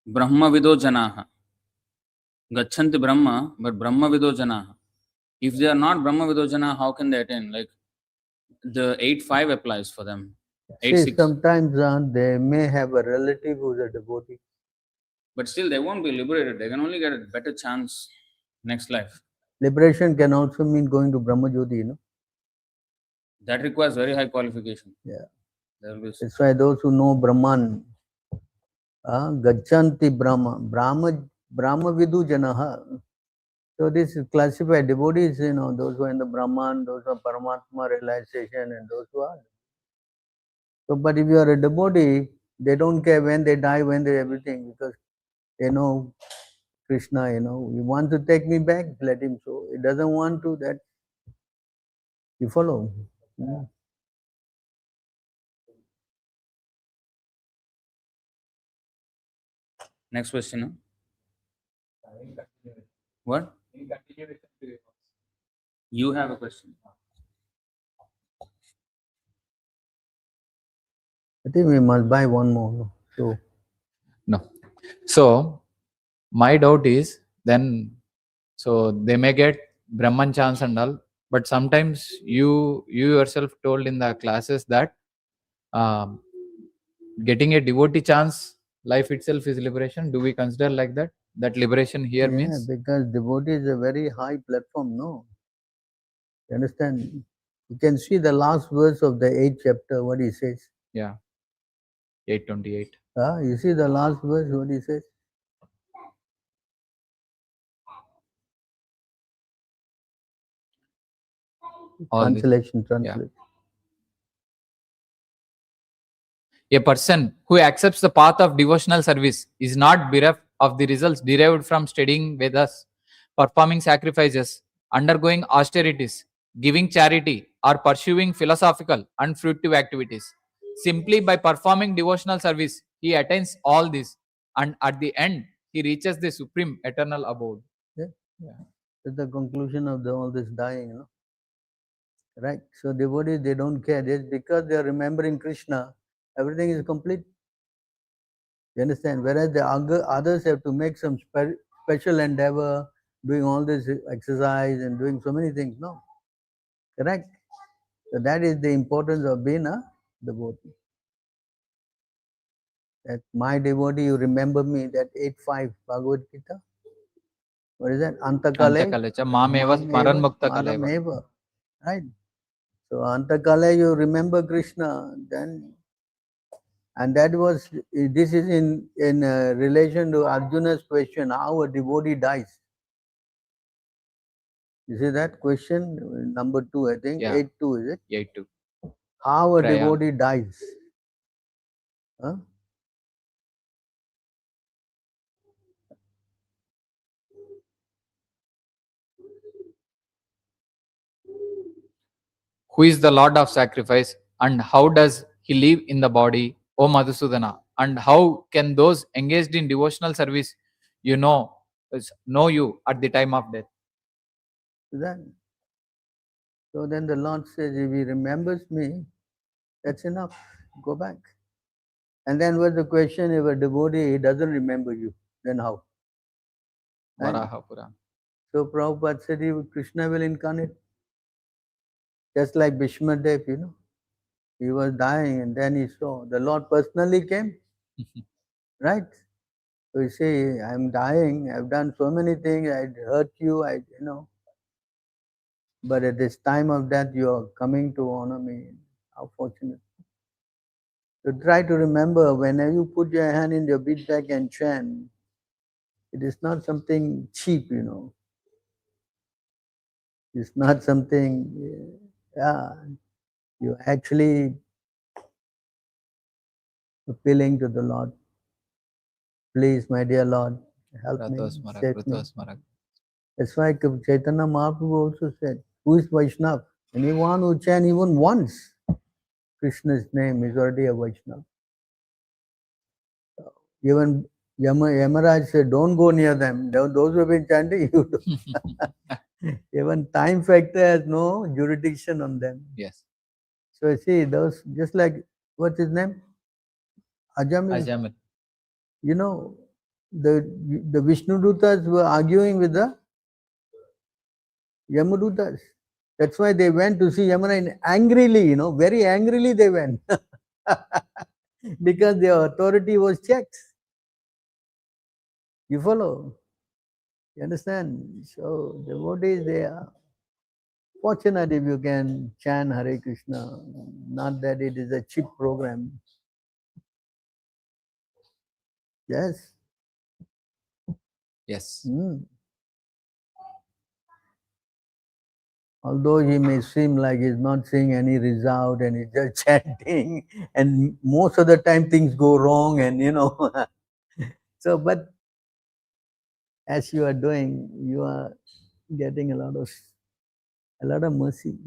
S5: Brahma vido janaha. Gachanti Brahma, but Brahma vido janaha. If they are not Brahma vido janaha, how can they attain? Like the 8.5 applies for them.
S1: See, sometimes they may have a relative who is a devotee.
S5: But still, they won't be liberated. They can only get a better chance next life.
S1: Liberation can also mean going to Brahma Jyoti, you know.
S5: That requires very high qualification.
S1: Yeah.
S5: That's
S1: why those who know Brahman, Gachanti Brahma Vidu Janaha. So this is classified devotees, you know, those who are in the Brahman, those who are Paramatma realization, and those who are. So, but if you are a devotee, they don't care when they die, when they everything, because they know Krishna, you know, he wants to take me back, let him so. He doesn't want to, that you follow. Yeah.
S5: next question. What? You have a question.
S1: I think we must buy one more. So
S2: No. So my doubt is then, so they may get Brahman chance and all, but sometimes you yourself told in the classes that getting a devotee chance, life itself is liberation. Do we consider like that? That liberation here means?
S1: because devotee is a very high platform, no? You understand? You can see the last verse of the 8th chapter, what he says.
S2: Yeah. 828.
S1: You see the last verse, what he says? Translation.
S2: A person who accepts the path of devotional service is not bereft of the results derived from studying Vedas, performing sacrifices, undergoing austerities, giving charity, or pursuing philosophical and fruitive activities. Simply by performing devotional service, he attains all this, and at the end, he reaches the supreme eternal abode.
S1: Yeah. That's the conclusion of all this dying, you know. Right? So devotees, they don't care. Just because they are remembering Krishna, everything is complete. You understand? Whereas the others have to make some special endeavor, doing all this exercise and doing so many things. No. Correct? So that is the importance of being a devotee. That my devotee, you remember me, that 8.5 Bhagavad Gita. What is that? Antakale?
S2: Antakalecha mameva smaran mukta kaleva.
S1: Marameva. Right? So Antakale, you remember Krishna, then, and that was, this is in relation to Arjuna's question, how a devotee dies. You see that question, number 2, I think,
S2: Yeah.
S1: 8.2, is it?
S2: 8-2.
S1: How a
S2: Praya.
S1: devotee dies. Huh?
S2: Who is the Lord of sacrifice, and how does he live in the body, O Madhusudana? And how can those engaged in devotional service know you at the time of death?
S1: Then, so then the Lord says, if he remembers me, that's enough. Go back. And then was the question, if a devotee, he doesn't remember you, then how? Right?
S2: Varaha Purana.
S1: So Prabhupada said, Krishna will incarnate. Just like Bhishmadev, he was dying and then he saw. The Lord personally came. Right? So you say, I'm dying, I've done so many things, I hurt you, but at this time of death, you are coming to honor me. How fortunate. So try to remember, whenever you put your hand in your bead bag and chant, it is not something cheap, It's not something, you're actually appealing to the Lord. Please, my dear Lord, help me,
S2: Ratosmara,
S1: save me.
S2: Ratosmara.
S1: That's why Chaitanya Mahaprabhu also said, who is Vaishnava? Anyone who chants even once Krishna's name is already a Vaishnava. Even Yamaraj said, don't go near them. Those who have been chanting, you don't. Even time factor has no jurisdiction on them.
S2: Yes.
S1: So see, those, just like, what's his name? Ajamil.
S2: Ajamil.
S1: The Vishnudutas were arguing with the Yamadutas. That's why they went to see Yamana and angrily, very angrily they went. Because their authority was checked. You follow? You understand? So devotees, they are fortunate if you can chant Hare Krishna. Not that it is a cheap program. Yes.
S2: Yes.
S1: Although he may seem like he's not seeing any result and he's just chanting, and most of the time things go wrong, and so, but as you are doing, you are getting a lot of mercy.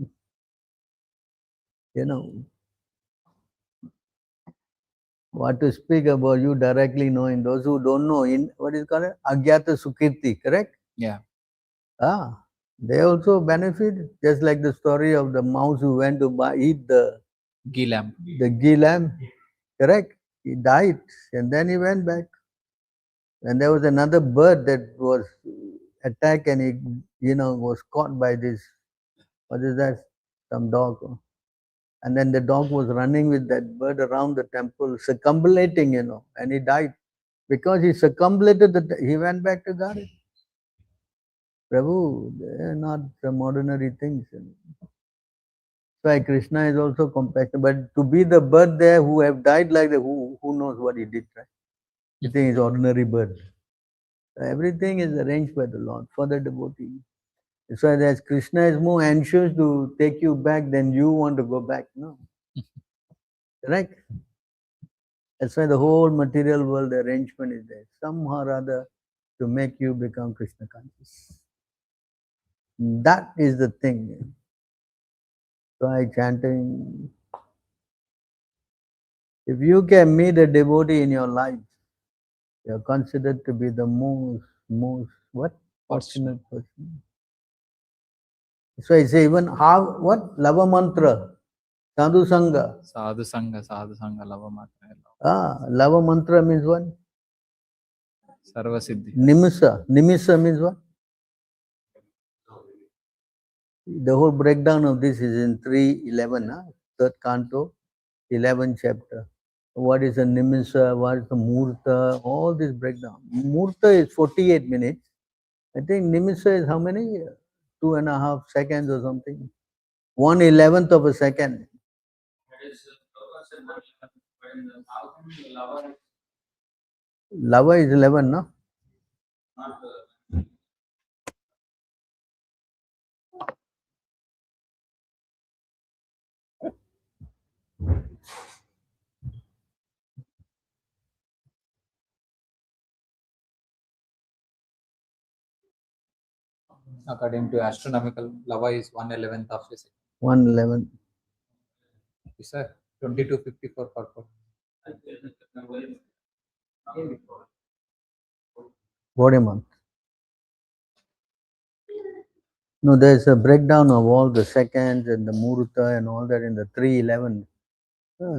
S1: What to speak about you directly knowing. Those who don't know, in what is called Agyata Sukirti, correct?
S2: Yeah.
S1: They also benefit, just like the story of the mouse who went to eat the
S2: Ghee lamb.
S1: Correct? He died and then he went back. And there was another bird that was attacked and he, was caught by this, what is that? Some dog. And then the dog was running with that bird around the temple, circumambulating, and he died. Because he circumambulated, he went back to Garden. Prabhu, they are not some ordinary things. So Krishna is also compassionate. But to be the bird there who have died like that, who knows what he did, right? You think it's ordinary bird. So everything is arranged by the Lord for the devotee. That's why as Krishna is more anxious to take you back than you want to go back. No. Right? That's why the whole material world arrangement is there. Somehow or other to make you become Krishna conscious. That is the thing. Try chanting. If you can meet a devotee in your life, you are considered to be the most fortunate person. So I say even how, Lava mantra, sadhu sangha.
S2: Sadhu sangha, lava mantra.
S1: Lava mantra means what?
S2: Sarva siddhi.
S1: Nimisa. Nimisa means what? The whole breakdown of this is in 3:11, third canto, 11th chapter. What is a nimisa? What is the murta? All this breakdown. Murta is 48 minutes. I think nimisa is how many? 2.5 seconds or something. 1/11th of a second. Lava is 11, no?
S2: According to astronomical, lava is 1/11th of a second.
S1: 1/11.
S2: Yes, sir. 2254 purport.
S1: What a month. No, there's a breakdown of all the seconds and the murta and all that in the 3:11,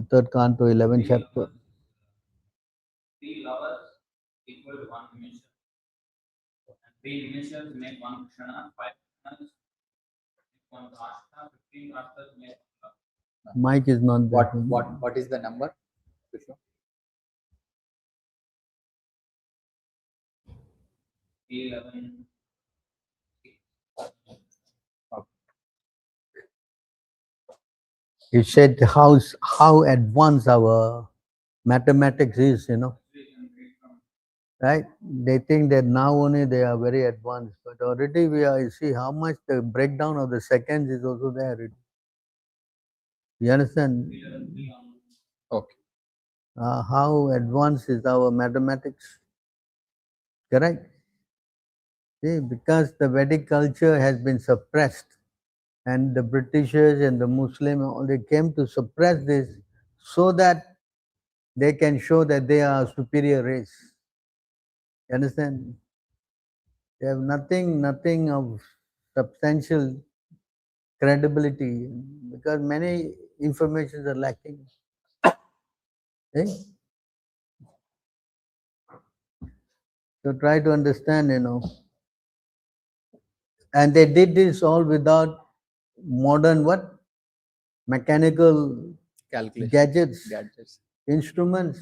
S1: third canto, 11th chapter.
S2: 3 lovers equal to 1 nimesha. And 3 nimeshas make 1 kshana, 5 kshanas make 1 rashtra, 15 rashtras make 1 lava.
S1: Mike is not there.
S2: What is the number? Vishnu? 11.
S1: He said how advanced our mathematics is, right? They think that now only they are very advanced, but already we are. You see how much the breakdown of the seconds is also there already. You understand?
S2: Okay.
S1: How advanced is our mathematics? Correct? See, because the Vedic culture has been suppressed, and the Britishers and the Muslim, they came to suppress this so that they can show that they are a superior race. You understand? They have nothing of substantial credibility because many informations are lacking. Okay? So try to understand, And they did this all without modern what? Mechanical
S2: Calculation.
S1: gadgets. Instruments.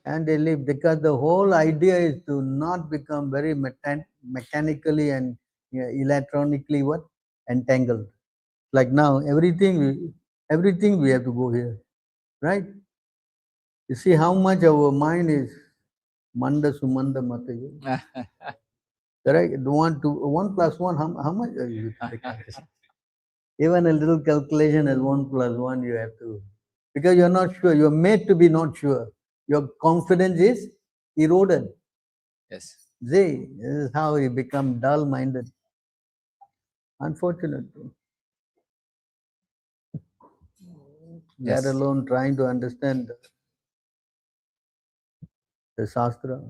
S1: And they live because the whole idea is to not become very mechanically and electronically what? Entangled. Like now, everything we have to go here, right? You see how much our mind is manda sumanda matayu. Correct? 1 plus 1, how much? Even a little calculation as 1 plus 1 you have to, because you're not sure. You're made to be not sure. Your confidence is eroded.
S2: Yes.
S1: See, this is how you become dull-minded. Unfortunately.
S2: Yes.
S1: Let alone trying to understand the Shastra.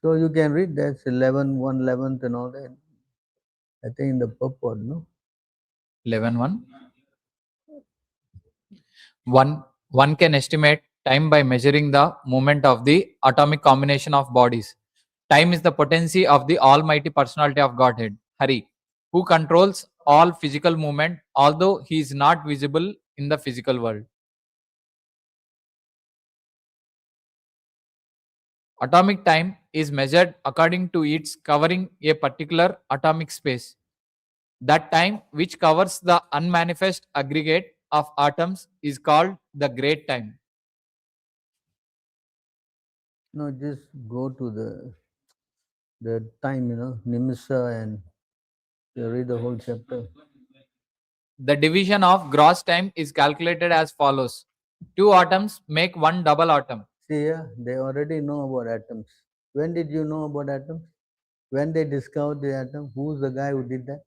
S1: So you can read that's 11, 1/11th and all that. I think in the purport, no?
S2: 11:1. One can estimate time by measuring the movement of the atomic combination of bodies. Time is the potency of the Almighty Personality of Godhead, Hari, who controls all physical movement, although he is not visible in the physical world. Atomic time is measured according to its covering a particular atomic space. That time which covers the unmanifest aggregate of atoms is called the great time.
S1: No, just go to the time, Nimisa, and you read the whole chapter.
S2: The division of gross time is calculated as follows. 2 atoms make 1 double atom.
S1: See, they already know about atoms. When did you know about atoms? When they discovered the atom, who's the guy who did that?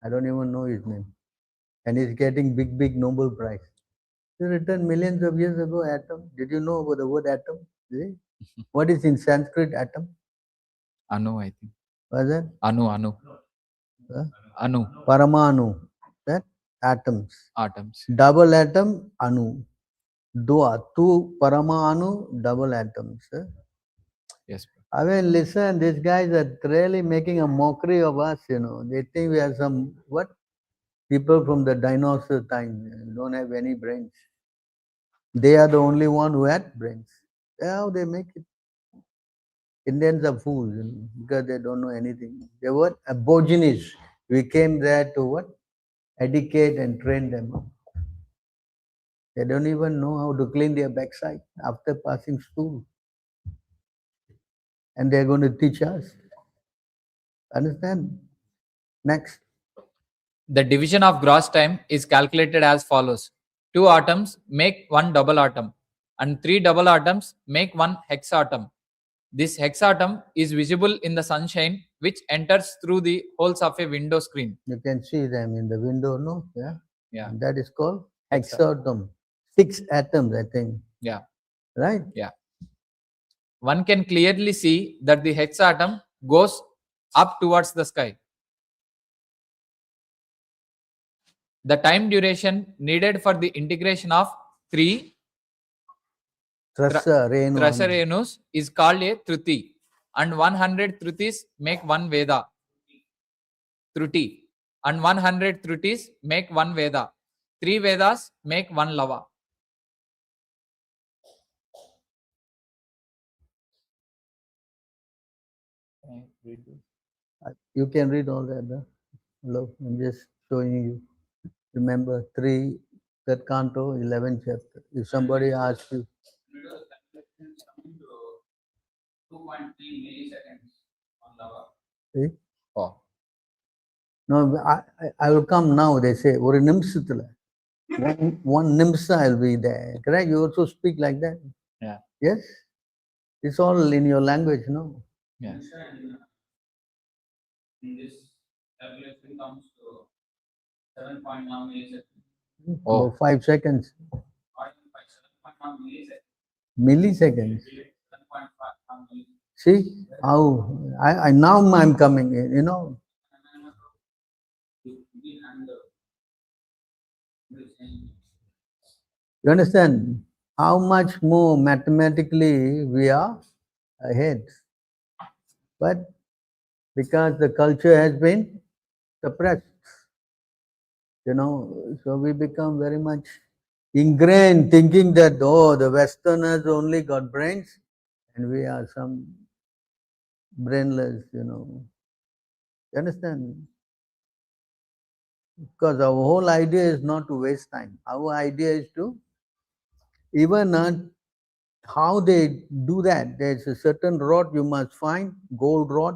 S1: I don't even know his name. And he's getting big Nobel Prize. He written millions of years ago, atom. Did you know about the word atom? See? What is in Sanskrit atom?
S2: Anu, I think.
S1: What's that?
S2: Anu. Anu.
S1: Paramanu. That? Atoms.
S2: Atoms.
S1: Double atom, anu. Two paramanu, double atoms.
S2: Yes.
S1: I mean, listen, these guys are really making a mockery of us, you know. They think we are some, what? People from the dinosaur time, don't have any brains. They are the only one who had brains. How they make it. Indians are fools, you know, because they don't know anything. They were aborigines. We came there to what? Educate and train them up. They don't even know how to clean their backside after passing school. And they're going to teach us. Understand? Next.
S2: The division of gross time is calculated as follows. 2 atoms make 1 double atom and 3 double atoms make 1 hexatom. This hexatom is visible in the sunshine which enters through the holes of a window screen.
S1: You can see them in the window, no? Yeah.
S2: Yeah.
S1: And that is called
S2: Hexatom.
S1: hexatom. 6 atoms, I think.
S2: Yeah.
S1: Right?
S2: Yeah. One can clearly see that the hexatom goes up towards the sky. The time duration needed for the integration of 3
S1: Trasa, Renu.
S2: Trasarenus is called a Truti, and 100 Trutis make 1 Veda. Truti. And 100 Trutis make 1 Veda. 3 Vedas make 1 Lava.
S1: You can read all that. Huh? Look, I'm just showing you. Remember, 3, that canto, 11th chapter. If somebody asks you,
S2: 2.3 milliseconds on Lava.
S1: see?
S2: Oh.
S1: No, I will come now, they say, ஒரு நிமிஷத்துல. One nimsa I'll be there. Correct? You also speak like that?
S2: Yeah.
S1: Yes? It's all in your language, no?
S2: Yeah.
S3: In this calculation comes to 7.1 milliseconds.
S2: Oh.
S1: About 5 seconds.
S3: 7.1 milliseconds.
S1: Milliseconds.
S3: 7.5 milliseconds.
S1: See? How? I now I'm coming in, you know? You understand how much more mathematically we are ahead. But because the culture has been suppressed, you know, so we become very much ingrained thinking that, oh, the Westerners only got brains and we are some brainless, you know. You understand? Because our whole idea is not to waste time. Our idea is to even how they do that. There's a certain rod you must find, gold rod,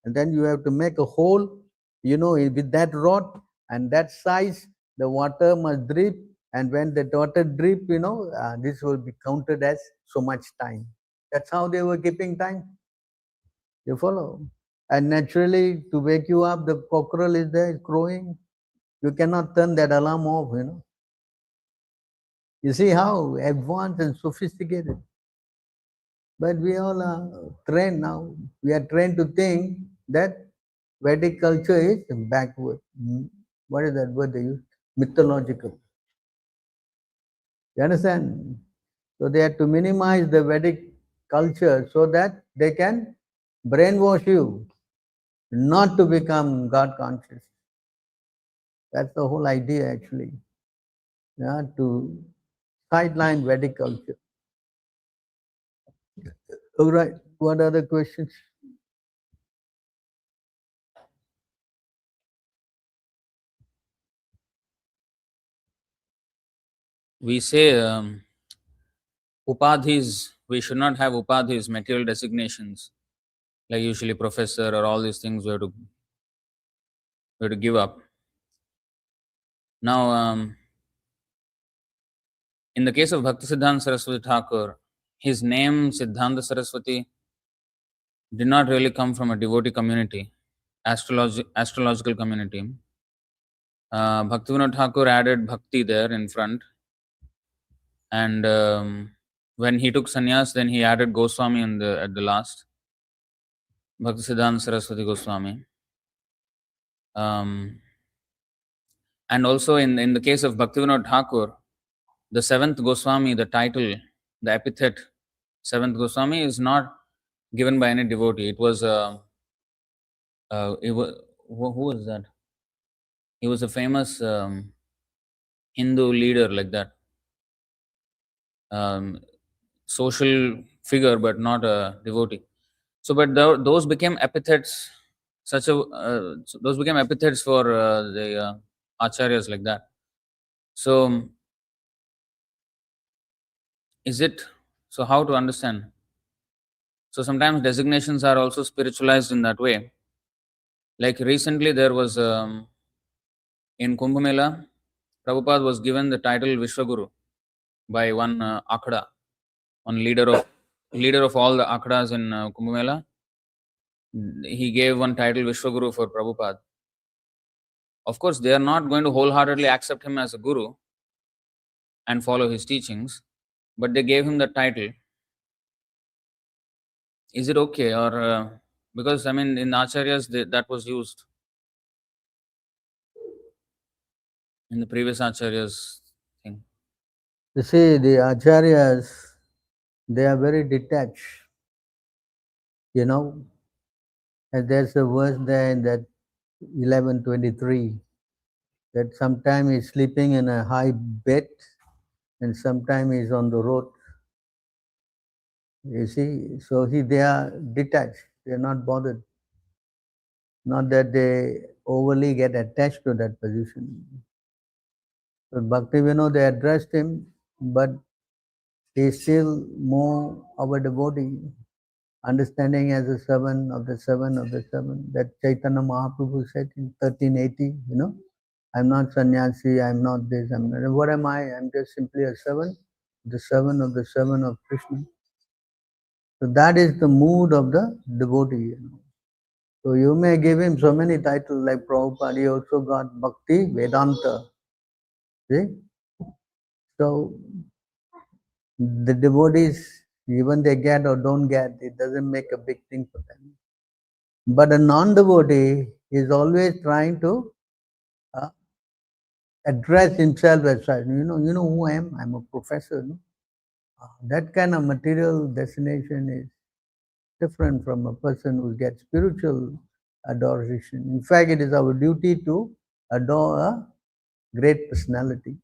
S1: and then you have to make a hole, you know, with that rod and that size, the water must drip, and when the water drip, you know, this will be counted as so much time. That's how they were keeping time. You follow? And naturally, to wake you up, the cockerel is there, it's crowing. You cannot turn that alarm off, you know. You see how advanced and sophisticated. But we all are trained now. We are trained to think that Vedic culture is backward. What is that word they use? Mythological. You understand? So they have to minimize the Vedic culture so that they can brainwash you not to become God conscious. That's the whole idea actually. Yeah, to sideline Vedic culture. All right. What other questions?
S7: We say upadhis, we should not have upadhis, material designations, like usually professor or all these things we have to give up. Now, in the case of Bhaktisiddhanta Saraswati Thakur, his name Siddhanta Saraswati did not really come from a devotee community, astrological community. Bhaktivinoda Thakur added bhakti there in front, and when he took sannyas, then he added Goswami at the last, Bhaktisiddhanta Saraswati Goswami. And also in the case of Bhaktivinoda Thakur, the seventh Goswami, the title, the epithet seventh Goswami is not given by any devotee. It was who was that? He was a famous Hindu leader like that, social figure, but not a devotee. So, but those became epithets. Those became epithets for the acharyas like that. So, is it so? How to understand? So sometimes designations are also spiritualized in that way. Like recently, there was in Kumbh Mela, Prabhupada was given the title Vishwaguru by one akhada, one leader of all the akhadas in Kumbh Mela. He gave one title Vishwaguru for Prabhupada. Of course, they are not going to wholeheartedly accept him as a guru and follow his teachings, but they gave him the title. Is it okay, or because I mean in acharyas that was used in the previous acharyas thing?
S1: You see, the acharyas, they are very detached. You know, and there's a verse there in that 11:23 that sometime he's sleeping in a high bed and sometime he's on the road. You see, so they are detached. They are not bothered. Not that they overly get attached to that position. So Bhaktivinoda, they addressed him, but he's still more our devotee, understanding as a servant of the seven of the seven. That Chaitanya Mahaprabhu said in 1380, I'm not sannyasi, I'm not this, I'm not. What am I? I'm just simply a servant, the servant of the servant of Krishna. So that is the mood of the devotee. So you may give him so many titles like Prabhupada, he also got Bhakti Vedanta. See? So the devotees, even they get or don't get, it doesn't make a big thing for them. But a non-devotee is always trying to address himself as such. You know who I am? I'm a professor. No? That kind of material destination is different from a person who gets spiritual adoration. In fact, it is our duty to adore a great personality.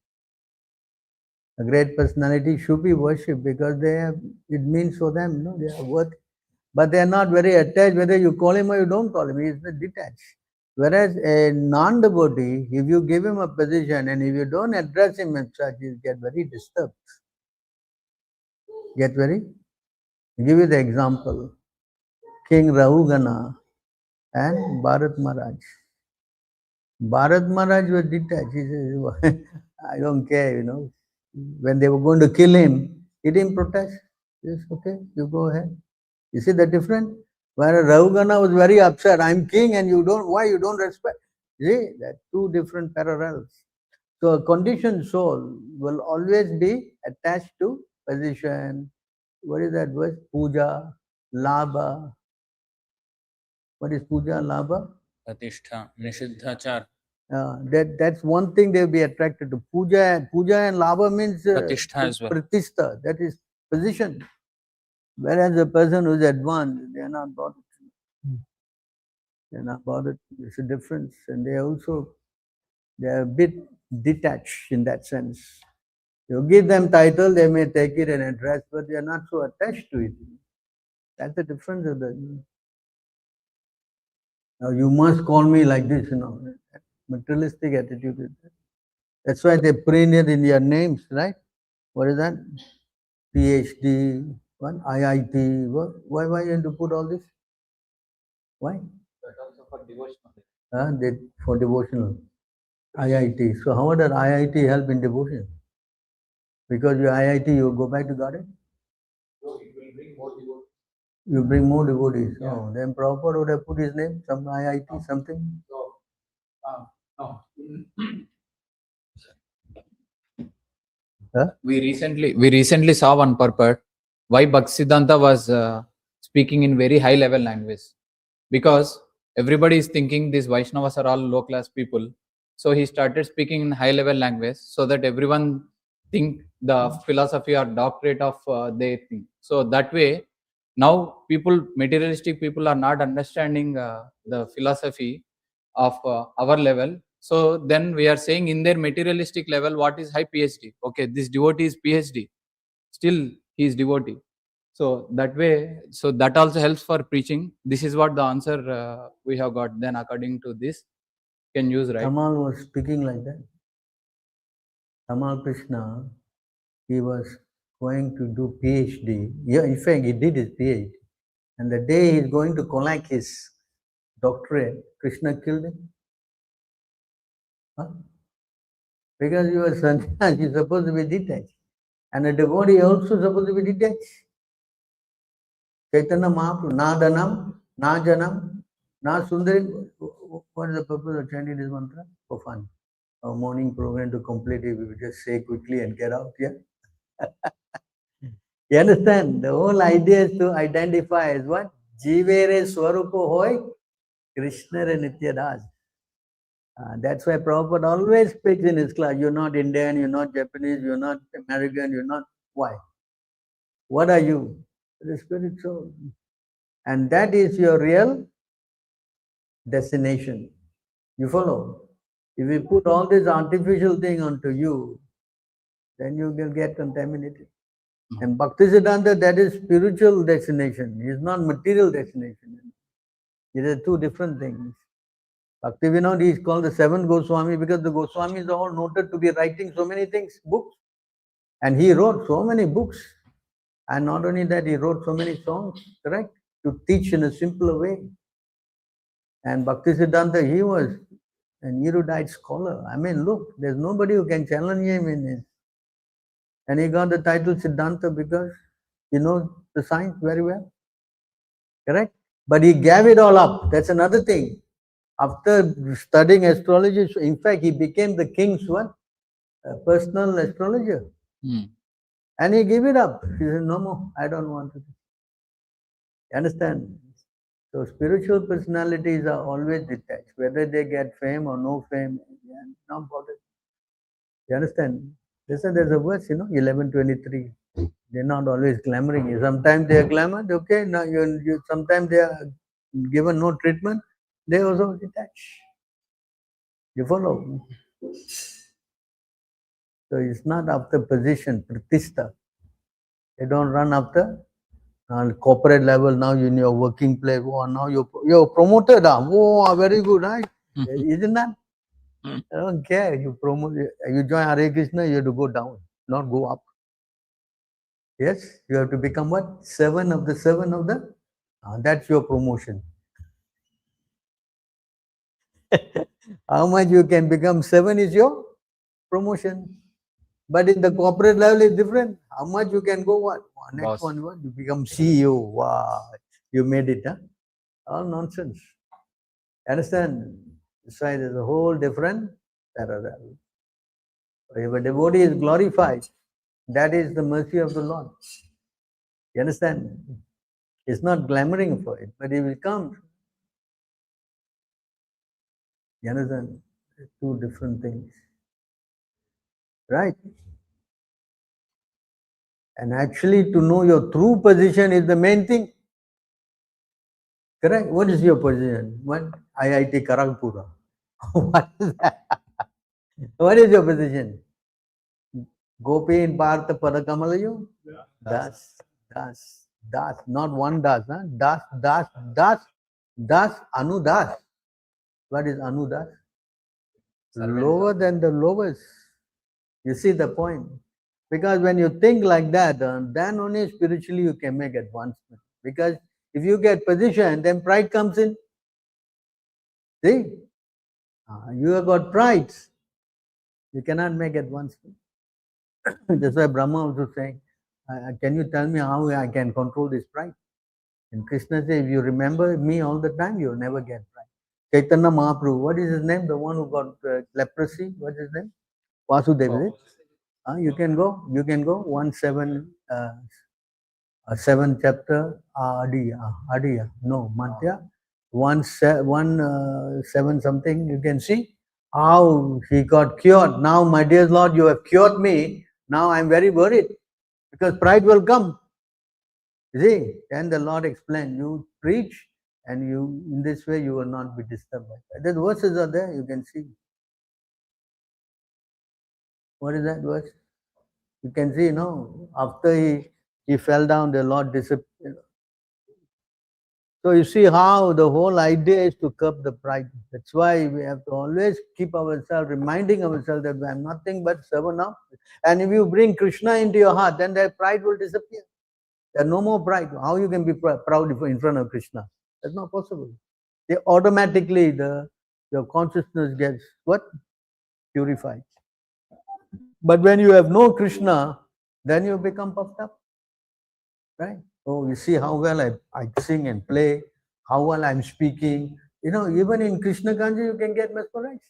S1: A great personality should be worshipped because it means for them, they are worth. But they are not very attached, whether you call him or you don't call him, he is detached. Whereas a non-devotee, if you give him a position and if you don't address him as such, he get very disturbed. I'll give you the example. King Rahugana and Bharat Maharaj. Bharat Maharaj was detached. He says, I don't care, When they were going to kill him, he didn't protest. Yes, okay, you go ahead. You see the difference? Whereas Rahugana was very upset. I'm king and why you don't respect? See, there are two different parallels. So a conditioned soul will always be attached to position. What is that word? Puja, labha. What is puja, labha?
S7: Pratishtha, Nishiddhachar.
S1: That's one thing they'll be attracted to. Puja and labha means
S7: Pratishtha as well.
S1: pratishtha, that is position. Whereas a person who's advanced, they are not bothered. They're not bothered. There's a difference. And they're a bit detached in that sense. You give them title, they may take it and address, but they are not so attached to it. That's the difference of the. Now you must call me like this, materialistic attitude. That's why they print it in their names, right? What is that? PhD, what? IIT. What? Why you have to put all this? Why?
S2: Also for devotional.
S1: For devotional. IIT. So how does IIT help in devotion? Because your IIT, you go back to garden?
S2: So it will bring more devotees.
S1: You bring more devotees.
S2: Yeah.
S1: Oh, then Prabhupada would have put his name, some IIT, something.
S2: So, no.
S1: Huh?
S2: We recently saw one purport why Bhaktisiddhanta was speaking in very high level language, because everybody is thinking these Vaishnavas are all low class people. So he started speaking in high level language so that everyone think the philosophy or doctorate of their thing. So that way Now materialistic people are not understanding the philosophy of our level. So then we are saying in their materialistic level, what is high PhD? Okay, this devotee is PhD. Still, he is devotee. So that way, so that also helps for preaching. This is what the answer we have got. Then according to this, can use, right?
S1: Tamal was speaking like that. Tamal Krishna, he was going to do PhD. Yeah, in fact, he did his PhD. And the day he's going to collect his doctorate, Krishna killed him. Huh? Because you are sannyas, you're supposed to be detached. And a devotee also supposed to be detached. Chaitanya Mahaprabhu, na danam, na janam, na sundari. What is the purpose of chanting this mantra? For fun. Our morning program to complete it, we will just say quickly and get out here. You understand? The whole idea is to identify as what? Jivere Swarupo Hoy, Krishna Nityadas. That's why Prabhupada always speaks in his class. You're not Indian, you're not Japanese, you're not American, you're not. Why? What are you? The spirit soul. And that is your real destination. You follow? If you put all this artificial thing onto you, then you will get contaminated. And Bhaktisiddhanta, that is spiritual destination. It's not material destination. These are two different things. Bhaktivinoda is called the seventh Goswami because the Goswamis are all noted to be writing so many things, books. And he wrote so many books. And not only that, he wrote so many songs, correct? To teach in a simpler way. And Bhaktisiddhanta, he was an erudite scholar. I mean, look, there's nobody who can challenge him in it. And he got the title Siddhanta because he knows the science very well. Correct? But he gave it all up. That's another thing. After studying astrology, in fact, he became the king's what? Personal astrologer. And he gave it up. He said, no more, I don't want to. You understand? So spiritual personalities are always detached. Whether they get fame or no fame, not bothered. You understand? There's a verse, 11:23. They're not always clamoring. Sometimes they are clamored, okay. Now sometimes they are given no treatment. They also detach. You follow? So it's not after position, pratishta. They don't run after corporate level. Now you're in your working place. Oh, now you're promoted. Oh, very good, right? Isn't that? I don't care. You join Hare Krishna, you have to go down, not go up. Yes, you have to become what? Seven of the. That's your promotion. How much you can become 7 is your promotion. But in the corporate level is different. How much you can go what? Next one, what? You become CEO. Wow, you made it, huh? All nonsense. Understand? That's why there's a whole different parallel. If a devotee is glorified, that is the mercy of the Lord. You understand? It's not glamoring for it, but it will come. You understand? Two different things. Right? And actually to know your true position is the main thing. Correct? What is your position? What? IIT Kharagpur. What is that? What is your position? Gopi in Partha Padakamalayu? Das. Not one das. Huh? Das, Anudas. What is Anudas? Lower than the lowest. You see the point? Because when you think like that, then only spiritually you can make advancement. Because if you get position, then pride comes in. See? You have got pride. You cannot make advancement. That's why Brahma also saying, can you tell me how I can control this pride? And Krishna says, if you remember me all the time, you'll never get pride. Chaitanya Mahaprabhu, what is his name? The one who got leprosy, what is his name? Vasudeva. You can go. 7th chapter, Adiya, no, Madhya, 7 something, you can see how he got cured. Now, my dear Lord, you have cured me. Now I am very worried because pride will come. You see, then the Lord explained, you preach and you, in this way, you will not be disturbed by that. The verses are there, you can see. What is that verse? You can see, after he fell down, the Lord disappeared. So you see how the whole idea is to curb the pride. That's why we have to always keep ourselves, reminding ourselves that I am nothing but servant of. And if you bring Krishna into your heart, then that pride will disappear. There's no more pride. How you can be proud in front of Krishna? That's not possible. Automatically your consciousness gets what? Purified. But when you have no Krishna, then you become puffed up. Right? Oh, you see how well I sing and play, how well I'm speaking. Even in Krishna Kanji, you can get mesmerized.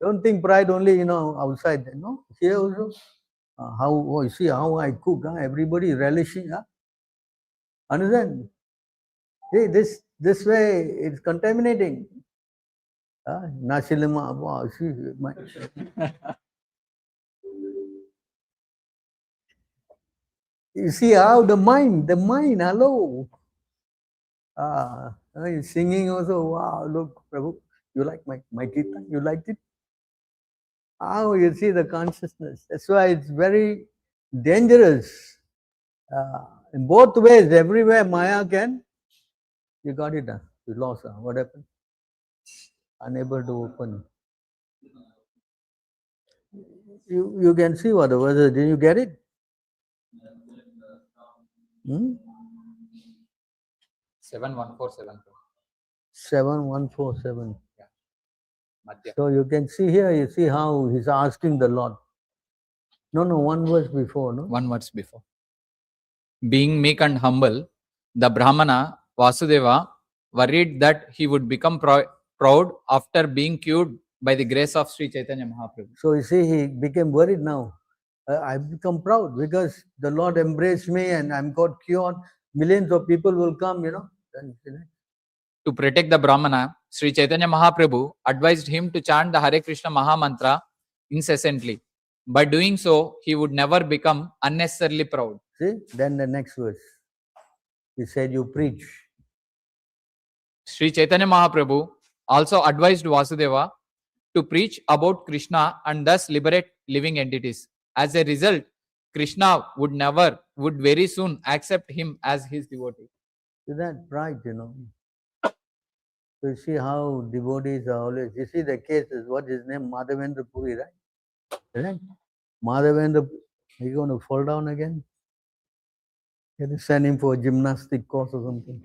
S1: Don't think pride only, outside. Here also. You see how I cook, everybody relishing. Understand? See, this way it's contaminating. Nasilima, wow, see, you see how the mind, hello. Singing also, wow, look, Prabhu, you like my kirtan? You liked it? How you see the consciousness. That's why it's very dangerous. In both ways, everywhere Maya can, you got it, you lost, what happened? Unable to open. You can see what the verse. Did you get it?
S2: 7147.
S1: 7147.
S2: Madhya.
S1: So you can see here, you see how he's asking the Lord. No, one verse before, no?
S2: One verse before. Being meek and humble, the Brahmana Vasudeva worried that he would become proud after being cured by the grace of Sri Chaitanya Mahaprabhu.
S1: So you see, he became worried now. I've become proud because the Lord embraced me and I'm got cured. Millions of people will come,
S2: To protect the Brahmana, Sri Chaitanya Mahaprabhu advised him to chant the Hare Krishna Maha Mantra incessantly. By doing so, he would never become unnecessarily proud.
S1: See, then the next verse. He said, you preach.
S2: Sri Chaitanya Mahaprabhu also advised Vasudeva to preach about Krishna and thus liberate living entities. As a result, Krishna would very soon accept him as his devotee.
S1: See that pride, So you see how devotees are always, you see the case is, what is his name? Madhavendra Puri, right? Right? Madhavendra, he's going to fall down again? You have to send him for a gymnastic course or something.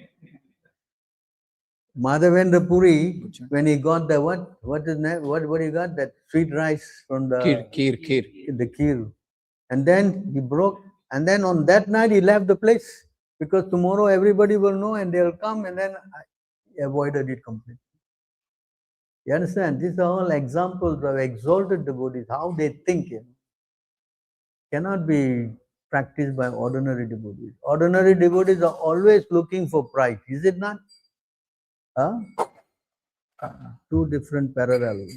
S1: Madhavendra Puri, when he got the what is name? What he got? That sweet rice from the
S2: Kheer.
S1: The kheer. And then he broke, and then on that night he left the place because tomorrow everybody will know and they'll come, and then I avoided it completely. You understand? These are all examples of exalted devotees, how they think. Cannot be practiced by ordinary devotees. Ordinary devotees are always looking for pride, is it not? Two different parallels.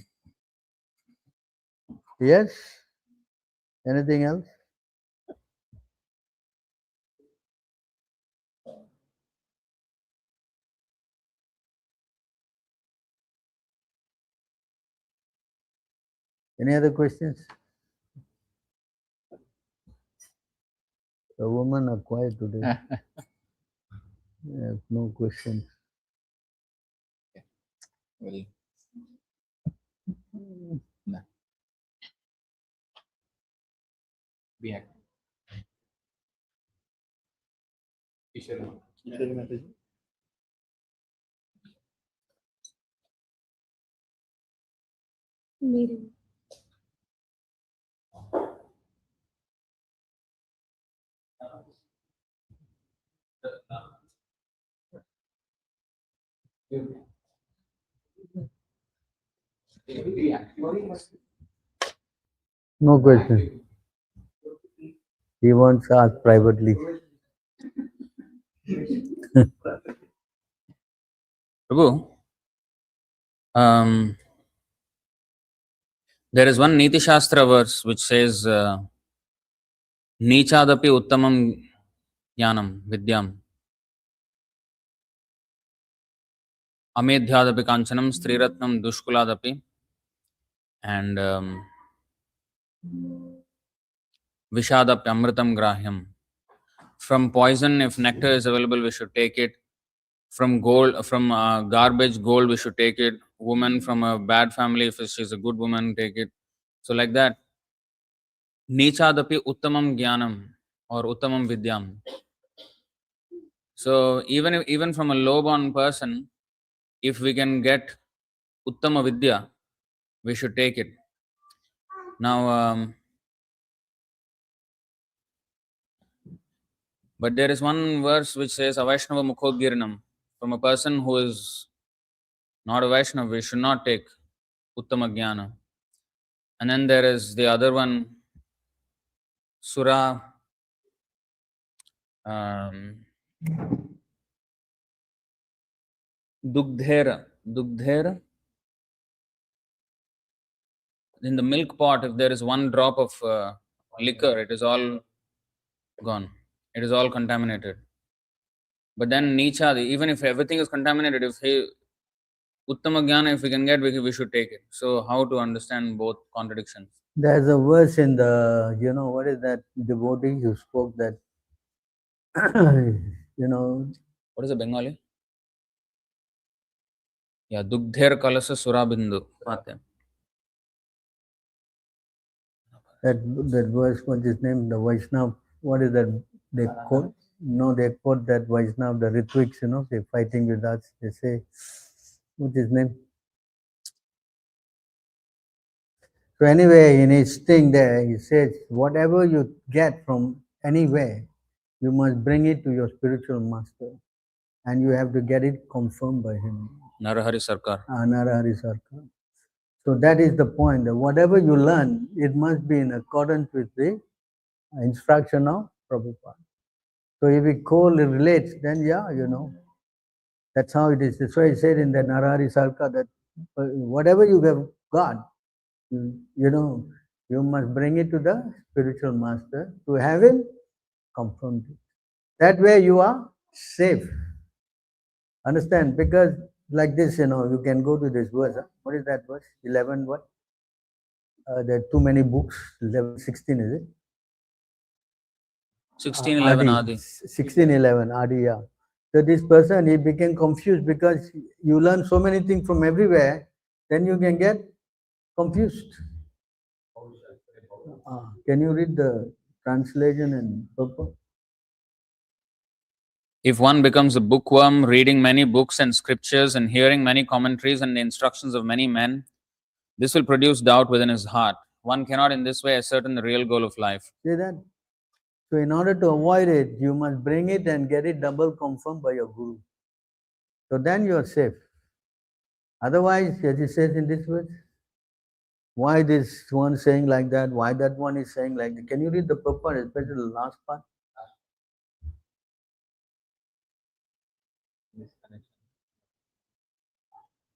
S1: Yes? Anything else? Any other questions? The women are quiet today. I have no questions.
S2: Well, no. Be happy.
S1: No question. He wants to ask privately.
S7: Prabhu, there is one Niti Shastra verse which says, Nichadapi Uttamam Jnanam Vidyam Amedhyadapi kanchanam striratnam dushkuladapi, and vishadapi amritam grahyam. From poison, if nectar is available, we should take it. From gold, from garbage, gold, we should take it. Woman from a bad family, if she's a good woman, take it. So like that. Nichadapi uttamam jnanam or uttamam vidyam. So even from a low-born person, if we can get uttama vidya, we should take it. Now, but there is one verse which says Avaishnava Mukhodgirinam. From a person who is not a Vaishnava, we should not take uttama jnana. And then there is the other one, Sura. Dugdhera. In the milk pot, if there is one drop of liquor, it is all gone. It is all contaminated. But then Nicha, even if everything is contaminated, if Uttama Jnana, if we can get, we should take it. So how to understand both contradictions?
S1: There's a verse in the, what is that devotee who spoke that,
S7: What is the Bengali? Yeah, Dugdher Kalasa Surabindu.
S1: That verse, what's his name? The Vaishnav, what is that? They quote, they quote that Vaishnav, the Ritviks, they're fighting with us. They say, what's his name? So anyway, in his thing there, he says, whatever you get from anywhere, you must bring it to your spiritual master. And you have to get it confirmed by him.
S7: Narahari Sarkar.
S1: Narahari Sarkar. So that is the point. That whatever you learn, it must be in accordance with the instruction of Prabhupada. So if it correlates, then that's how it is. That's why he said in the Narahari Sarkar that whatever you have got, you must bring it to the spiritual master to have him confirmed it. That way you are safe. Understand? Because like this, you can go to this verse. What is that verse? 11 what? There are too many books. 11, 16 is it?
S7: 1611 Adi.
S1: 1611 Adi, yeah. So this person, he became confused because you learn so many things from everywhere, then you can get confused. Can you read the translation in purpose?
S7: If one becomes a bookworm, reading many books and scriptures and hearing many commentaries and the instructions of many men, this will produce doubt within his heart. One cannot in this way ascertain the real goal of life.
S1: See that? So in order to avoid it, you must bring it and get it double confirmed by your guru. So then you are safe. Otherwise, as he says in this verse, why this one saying like that, why that one is saying like that. Can you read the purport, especially the last part?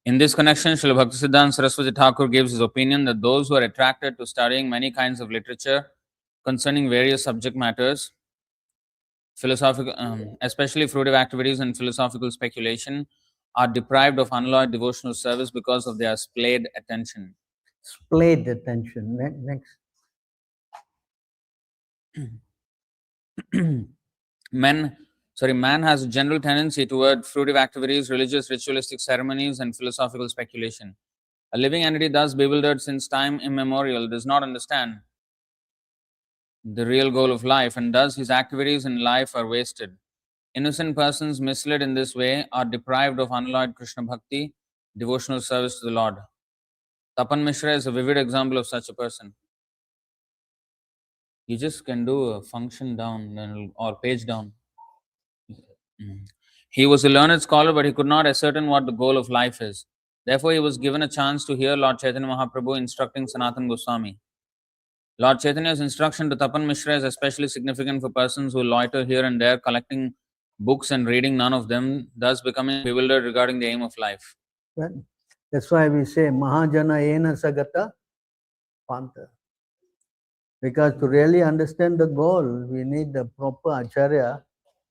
S7: In this connection, Srila Bhaktisiddhanta Saraswati Thakur gives his opinion that those who are attracted to studying many kinds of literature concerning various subject matters, philosophical, especially fruitive activities and philosophical speculation, are deprived of unalloyed devotional service because of their splayed attention.
S1: Splayed attention. Next.
S7: Man has a general tendency toward fruitive activities, religious, ritualistic ceremonies, and philosophical speculation. A living entity thus bewildered since time immemorial does not understand the real goal of life, and thus his activities in life are wasted. Innocent persons misled in this way are deprived of unalloyed Krishna Bhakti, devotional service to the Lord. Tapan Mishra is a vivid example of such a person. You just can do a function down or page down. He was a learned scholar, but he could not ascertain what the goal of life is. Therefore, he was given a chance to hear Lord Chaitanya Mahaprabhu instructing Sanatana Goswami. Lord Chaitanya's instruction to Tapan Mishra is especially significant for persons who loiter here and there, collecting books and reading none of them, thus becoming bewildered regarding the aim of life.
S1: That's why we say Mahajana Ena Sagata Panta. Because to really understand the goal, we need the proper acharya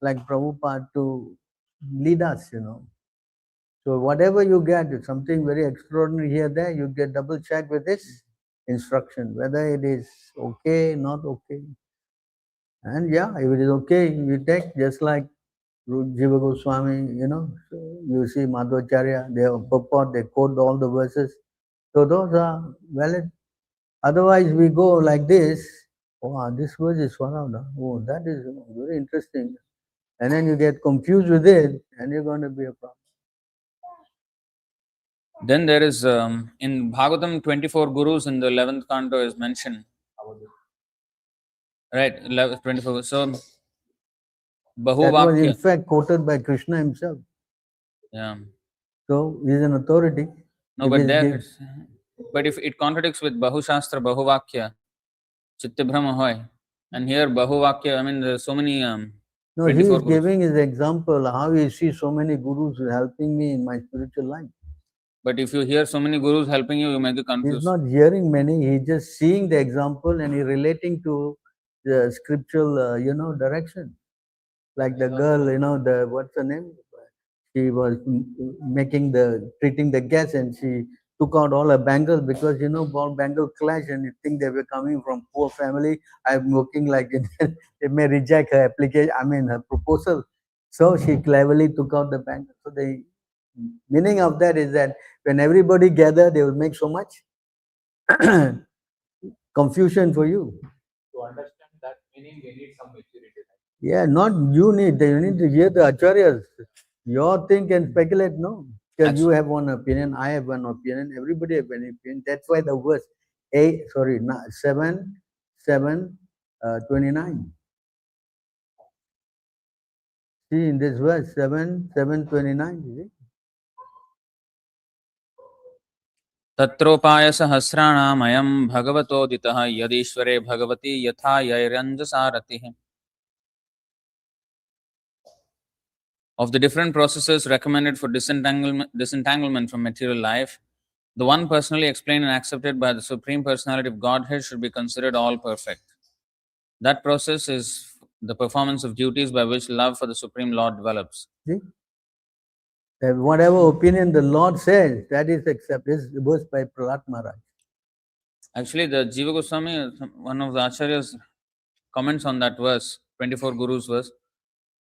S1: like Prabhupada to lead us, So So whatever you get, if something very extraordinary here, there, you get double check with this instruction, whether it is okay, not okay. And yeah, if it is okay, you take, just like Jiva Goswami, so you see Madhvacharya, they purport, they quote all the verses. So those are valid. Otherwise, we go like this. Oh, this verse is followed. Oh, that is very interesting. And then you get confused with it, and you're going to be a problem.
S7: Then there is in Bhagavatam 24 gurus in the 11th canto is mentioned. Right, 24. So
S1: That was in
S7: Bahuvakya.
S1: fact quoted by Krishna himself.
S7: Yeah.
S1: So he's an authority.
S7: No,
S1: If
S7: but
S1: he's
S7: there,
S1: giv-
S7: it's, but if it contradicts with Bahushastra, Bahuvakya, Chittibhrama hoy, and here Bahuvakya, I mean, there's so many
S1: No, he
S7: 24
S1: is
S7: gurus.
S1: giving his example how he sees so many gurus helping me in my spiritual life.
S7: But if you hear so many gurus helping you, you may get
S1: He's
S7: confused.
S1: not hearing many, he's just seeing the example and he's relating to the scriptural, direction. Like the girl, what's her name? She was treating the guests and she took out all her bangles because, all bangle clash and you think they were coming from poor family. I'm looking like they may reject her application, her proposal. So she cleverly took out the bangles. So the meaning of that is that when everybody gather, they will make so much confusion for you.
S2: To understand that meaning, we need some maturity.
S1: Yeah, not you need to hear the acharyas. Your thing can speculate, no? Because you have one opinion, I have one opinion, everybody have an opinion. That's why the verse 29. See in this verse 7:29. You see?
S7: तत्रोपायसहस्राणामयं भगवतोदितः यदीश्वरे Bhagwati यथा यैरञ्जसारथिः. Of the different processes recommended for disentanglement from material life, the one personally explained and accepted by the Supreme Personality of Godhead should be considered all perfect. That process is the performance of duties by which love for the Supreme Lord develops.
S1: See? That whatever opinion the Lord says, that is accepted. This verse by Prahlad Maharaj.
S7: Actually, the Jiva Goswami, one of the acharyas, comments on that verse, 24 Gurus verse,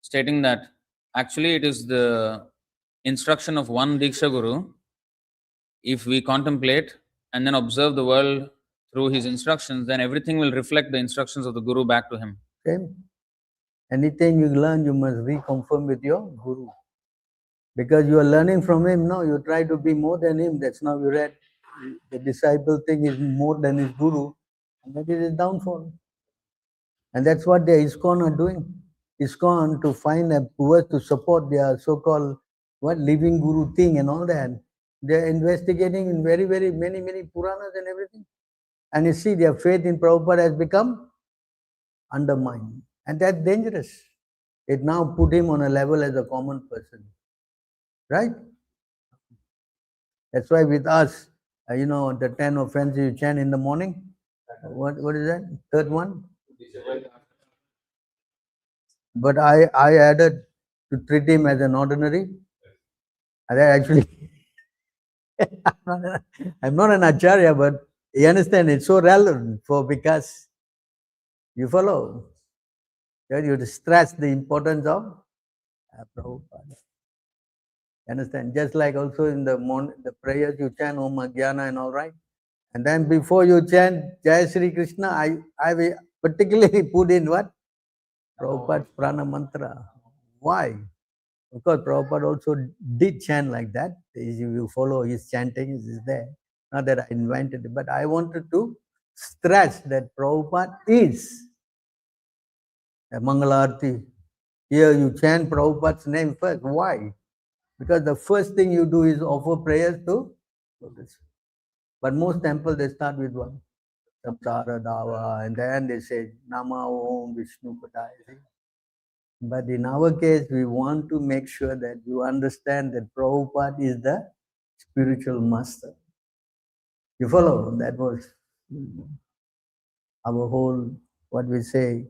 S7: stating that actually it is the instruction of one Diksha Guru. If we contemplate and then observe the world through his instructions, then everything will reflect the instructions of the Guru back to him.
S1: Same. Anything you learn, you must reconfirm with your Guru. Because you are learning from him, no, you try to be more than him. That's now you read. The disciple thing is more than his Guru, and that is his downfall. And that's what the ISKCON are doing. ISKCON to find a poor to support their so-called living Guru thing and all that. They're investigating in very, very many Puranas and everything. And you see their faith in Prabhupada has become undermined. And that's dangerous. It now put him on a level as a common person. Right? That's why with us, the 10 offenses you chant in the morning. What is that? Third one? But I added to treat him as an ordinary. And I actually, I'm not an acharya, but you understand, it's so relevant because you follow. You stress the importance of Prabhupada. You understand? Just like also in the morning, the prayers you chant Om Jnana and all right. And then before you chant Jai Sri Krishna, I will particularly put in what? Prabhupada's prana mantra. Why? Because Prabhupada also did chant like that. If you follow his chanting, it is there. Not that I invented it, but I wanted to stress that Prabhupada is a Mangalarti. Here you chant Prabhupada's name first. Why? Because the first thing you do is offer prayers to Buddhas. But most temples, they start with one. Samsara Dava, and then they say Nama Om Vishnu Padaya. But in our case, we want to make sure that you understand that Prabhupada is the spiritual master. You follow? That was our whole, what we say.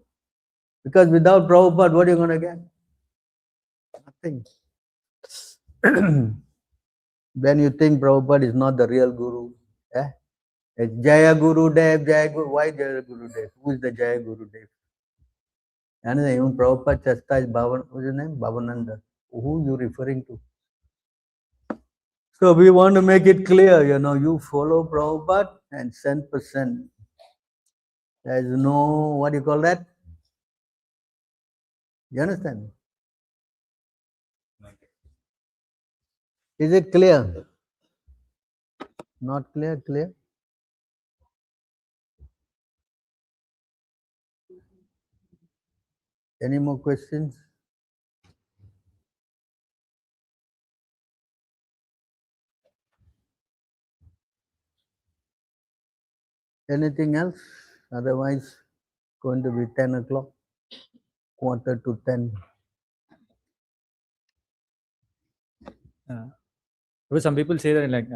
S1: Because without Prabhupada, what are you going to get? Nothing. Then you think Prabhupada is not the real guru. Eh? It's Jaya Guru Dev, Jaya Guru. Why Jaya Guru Dev? Who is the Jaya Guru Dev? And even Prabhupada chastised Bhavan, what's his name? Bhavananda. Who you referring to? So we want to make it clear, you follow Prabhupada and 100%. There is no, what do you call that? You understand? Is it clear? Not clear? Clear? Any more questions? Anything else? Otherwise, going to be 10 o'clock, quarter to 10.
S4: Because some people say that like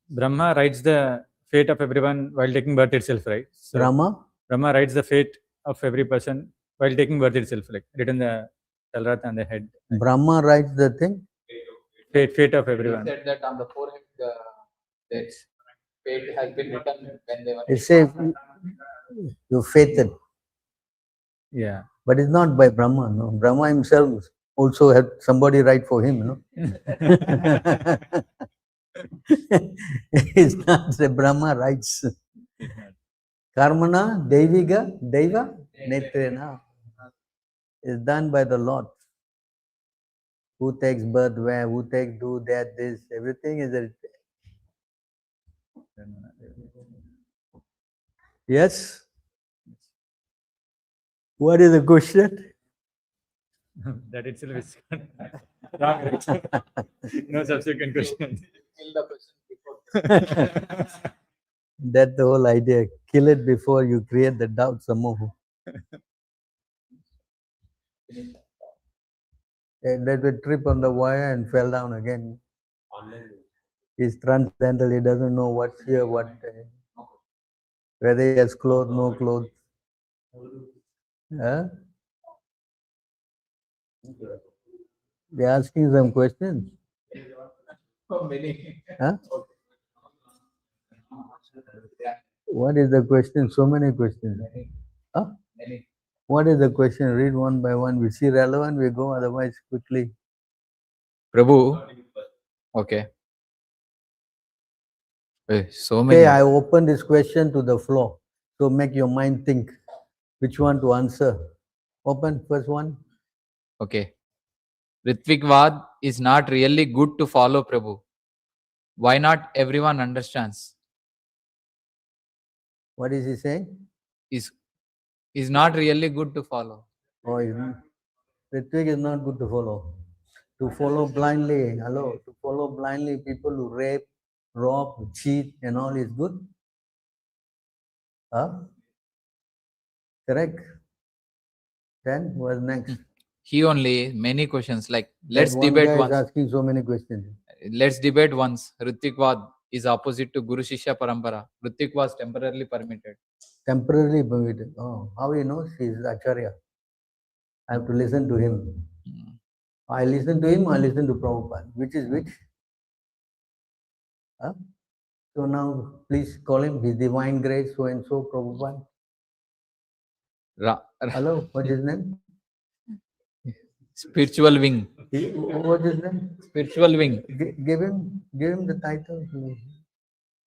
S4: Brahma writes the fate of everyone while taking birth itself, right? So Brahma writes the fate of every person while taking birth itself, like written the Talrat on the head.
S1: Brahma writes the thing?
S4: Fate of everyone.
S2: He said that on the forehead, their fate has been written when they were.
S1: It says you fated.
S4: Yeah.
S1: But it's not by Brahma, no. Brahma himself also had somebody write for him, no. It's not the Brahma writes. Karmana, Deviga, Deva, Netrena. Is done by the Lord. Who takes birth where, who takes do that, this, everything is a... Yes? What is the question?
S4: That itself is wrong. No subsequent question.
S2: Kill the question before.
S1: That's the whole idea. Kill it before you create the doubt some more. That will trip on the wire and fell down again. He's transcendental. He doesn't know what's here, what whether he has clothes, no clothes. Huh? They're asking some questions.
S2: So many.
S1: Huh? What is the question? So many questions. Huh?
S2: Many.
S1: What is the question? Read one by one. We see relevant, we go, otherwise quickly.
S2: Prabhu. Okay. So many.
S1: Okay, I open this question to the floor. So make your mind think which one to answer. Open first one.
S2: Okay. Ritvikvad is not really good to follow, Prabhu. Why not everyone understands?
S1: What is he saying?
S2: Is not really good to follow.
S1: Oh, Ritvik is not good to follow. To follow blindly, hello, to follow blindly people who rape, rob, cheat and all is good? Huh? Correct? Then what's next?
S2: He only many questions like let's
S1: That one
S2: debate
S1: guy
S2: once.
S1: is asking so many questions.
S2: Let's debate once. Ritvikvad is opposite to Guru Shishya Parampara. Ritik was temporarily permitted.
S1: Temporarily permitted. Oh, how he knows? He is Acharya. I have to listen to him. I listen to him, I listen to Prabhupada. Which is which? Huh? So now please call him His Divine Grace, so and so, Prabhupada. Hello, what's his name?
S2: Spiritual wing.
S1: What's his name?
S2: Spiritual wing.
S1: Give him the title.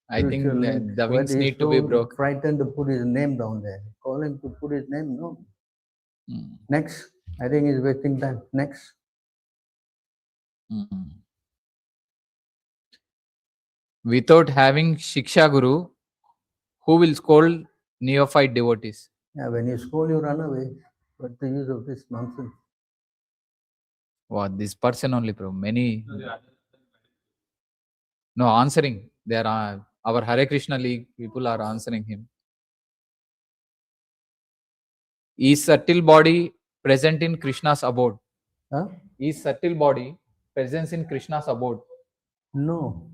S2: I think the wings
S1: He's
S2: need to be
S1: so
S2: broke.
S1: frightened to put his name down there. Call him to put his name, no. Next. I think he's wasting time. Next.
S2: Without having Shiksha Guru, who will scold neophyte devotees?
S1: Yeah, when you scold, you run away. What's the use of this nonsense?
S2: What, this person only, bro? Many. No, answering. There are our Hare Krishna League people are answering him. Is subtle body present in Krishna's abode?
S1: Huh?
S2: Is subtle body presence in Krishna's abode?
S1: No.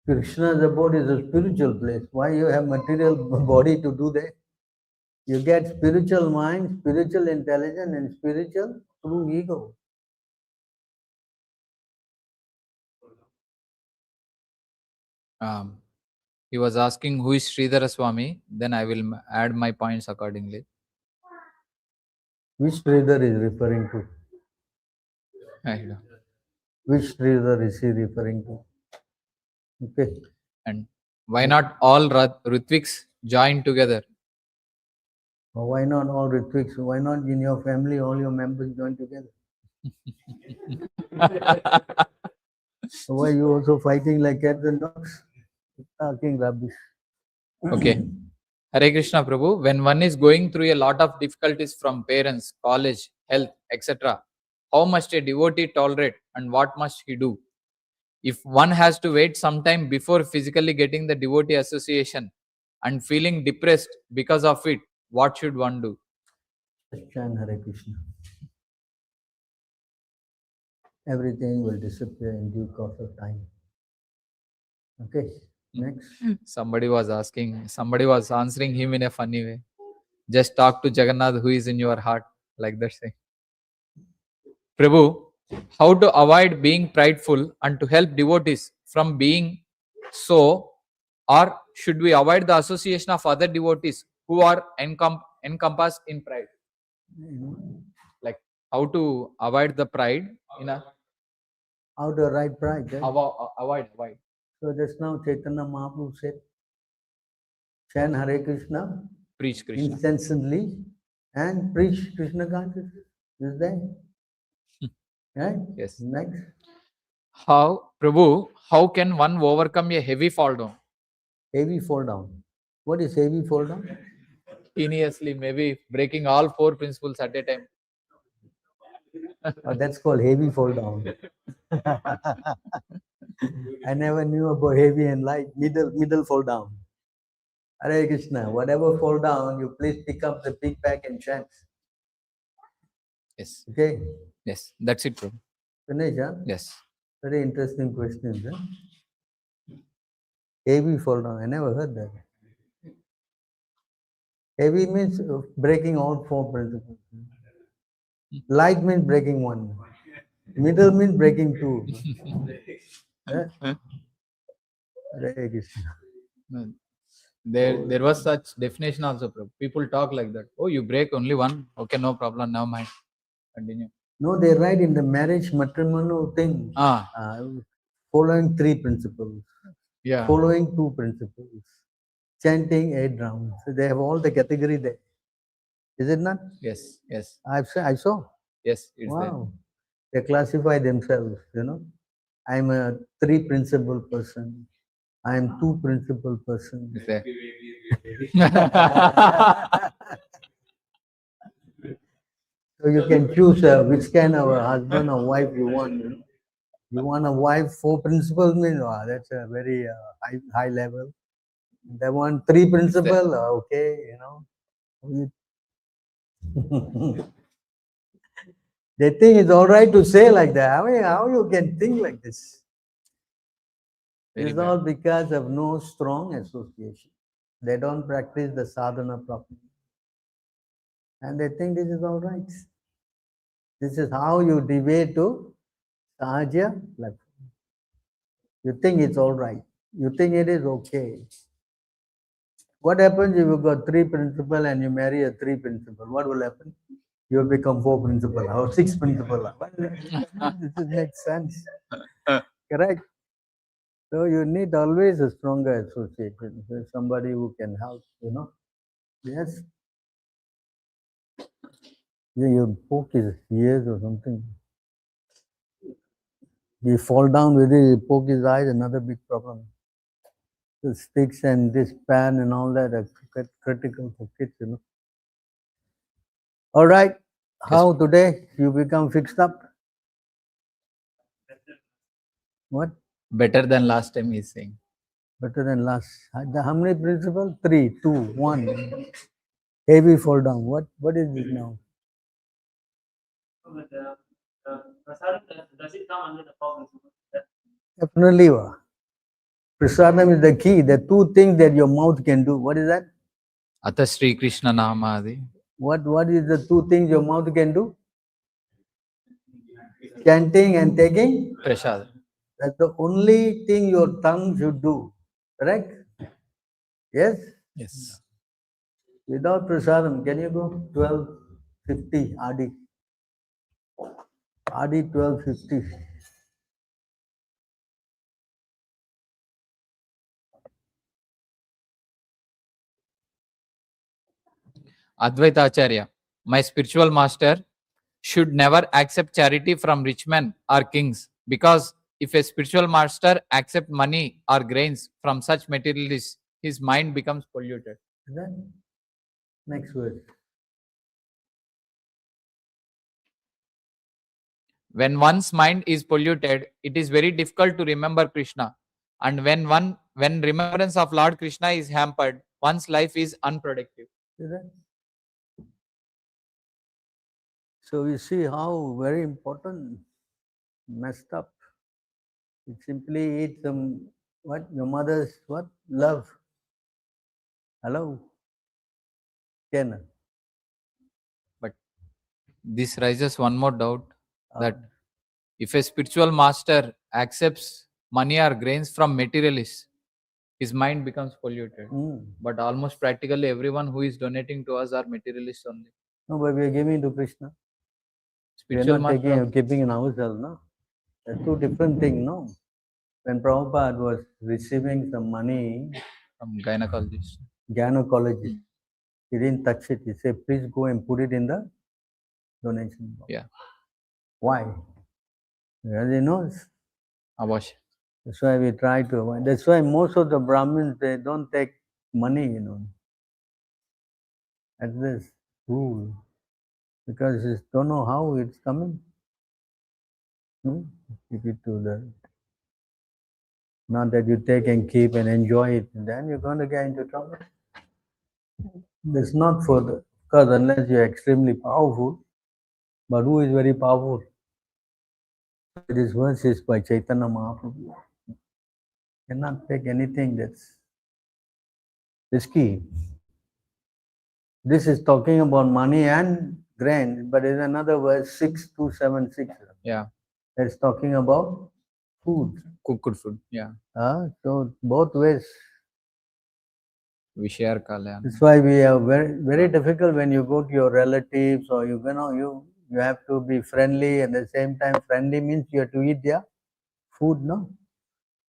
S1: Krishna's abode is a spiritual place. Why you have material body to do that? You get spiritual mind, spiritual intelligence, and spiritual through ego.
S2: He was asking who is Sridhara Swami. Then I will add my points accordingly.
S1: Which Sridhar is referring to?
S2: I know.
S1: Which Sridhar is he referring to? Okay.
S2: And why not all Ritviks join together?
S1: Why not all Ritviks? Why not in your family all your members join together? Why are you also fighting like cats and dogs? Talking rubbish.
S2: Okay. Hare Krishna Prabhu, when one is going through a lot of difficulties from parents, college, health, etc., how must a devotee tolerate and what must he do? If one has to wait some time before physically getting the devotee association and feeling depressed because of it, what should one do?
S1: Just chant Hare Krishna. Everything will disappear in due course of time. Okay, next.
S2: Somebody was answering him in a funny way. Just talk to Jagannath who is in your heart, like that say. Prabhu, how to avoid being prideful and to help devotees from being so, or should we avoid the association of other devotees who are encompassed in pride? Like how to avoid the pride in a
S1: How to avoid pride? Eh?
S2: avoid.
S1: So just now Chaitanya Mahaprabhu said, chant Hare Krishna
S2: Preach Krishna.
S1: incessantly and preach Krishna consciousness. Is there? Right?
S2: Yes.
S1: Next.
S2: How, Prabhu, how can one overcome a heavy fall down?
S1: Heavy fall down. What is heavy fall down?
S2: Ingeniously, maybe breaking all 4 principles at a time.
S1: Oh, that's called heavy fall down. I never knew about heavy and light. Middle fall down. Hare Krishna, whatever fall down, you please pick up the big bag and chant.
S2: Yes.
S1: Okay?
S2: Yes. That's it, Prabhu.
S1: Finish, huh?
S2: Yes.
S1: Very interesting question. Huh? Heavy fall down. I never heard that. Heavy means breaking all 4 principles. Light means breaking 1. Middle means breaking 2. Huh? Hare Krishna.
S2: There was such definition also, Prabhu. People talk like that. Oh, you break only 1. Okay, no problem. Now mind. Continue.
S1: No, they write in the marriage matrimonial thing, following 3 principles,
S2: Yeah.
S1: following 2 principles, chanting 8 rounds. So they have all the category there. Is it not?
S2: Yes. Yes.
S1: I saw.
S2: Yes. It's there.
S1: Wow. They classify themselves, you know. I'm a 3 principle person. I'm 2 principle person.
S2: It's there.
S1: So you can choose which kind of a husband or wife you want. You know? You want a wife 4 principles means that's a very high level. They want 3 principles, okay, you know. They think it's all right to say like that. I mean, how you can think like this? It's all because of no strong association. They don't practice the sadhana properly. And they think this is all right. This is how you deviate to sahaja life. You think it's all right. You think it is okay. What happens if you got 3 principles and you marry a 3 principle? What will happen? You will become 4 principle or 6 principle. This makes sense. Correct? So you need always a stronger association. Somebody who can help, you know. Yes. You poke his ears or something. You fall down with it, you poke his eyes, another big problem. The sticks and this pan and all that are critical for kids, you know. All right. How today you become fixed up? What?
S2: Better than last time, he's saying.
S1: Better than last. How many principles? 3, 2, 1. Heavy fall down. What is this now?
S8: Does it come under the 4 principles?
S1: Definitely. Prasadam is the key. The 2 things that your mouth can do. What is that?
S2: Ata Sri Krishna Namadi.
S1: What is the 2 things your mouth can do? Chanting and taking.
S2: Prasad.
S1: That's the only thing your tongue should do. Correct? Yes?
S2: Yes.
S1: Without prasadam, can you go 1250 RD? RD 1250.
S2: Advaita Acharya, my spiritual master should never accept charity from rich men or kings, because if a spiritual master accepts money or grains from such materialists, his mind becomes polluted.
S1: Then next verse.
S2: When one's mind is polluted, it is very difficult to remember Krishna. And when remembrance of Lord Krishna is hampered, one's life is unproductive.
S1: See that? So we see how very important, messed up. You simply eat some, what? Your mother's, what? Love. Hello? Ken.
S2: But this raises one more doubt, that if a spiritual master accepts money or grains from materialists, his mind becomes polluted. But almost practically everyone who is donating to us are materialists only.
S1: No, but we are giving to Krishna. We are
S2: Spiritual
S1: not taking
S2: master
S1: and keeping in ourselves, no? That's two different things, no? When Prabhupada was receiving some money,
S2: from gynecologist.
S1: gynecologist, he didn't touch it. He said, please go and put it in the donation box.
S2: Yeah.
S1: Why? Because he knows.
S2: Abortion.
S1: That's why we try to avoid. That's why most of the Brahmins, they don't take money, you know. At this rule. Because they don't know how it's coming. Keep it to the... Not that you take and keep and enjoy it, then you're going to get into trouble. It's not for the... Because unless you're extremely powerful, but who is very powerful? This verse is by Chaitanya Mahaprabhu. Cannot take anything that's risky. This is talking about money and grain, but there's another verse, 6276.
S2: Yeah.
S1: It's talking about food.
S2: Cooked food. Yeah.
S1: So both ways.
S2: We share kalyan.
S1: That's why we are very difficult when you go to your relatives, or you have to be friendly. At the same time, friendly means you have to eat their food, no?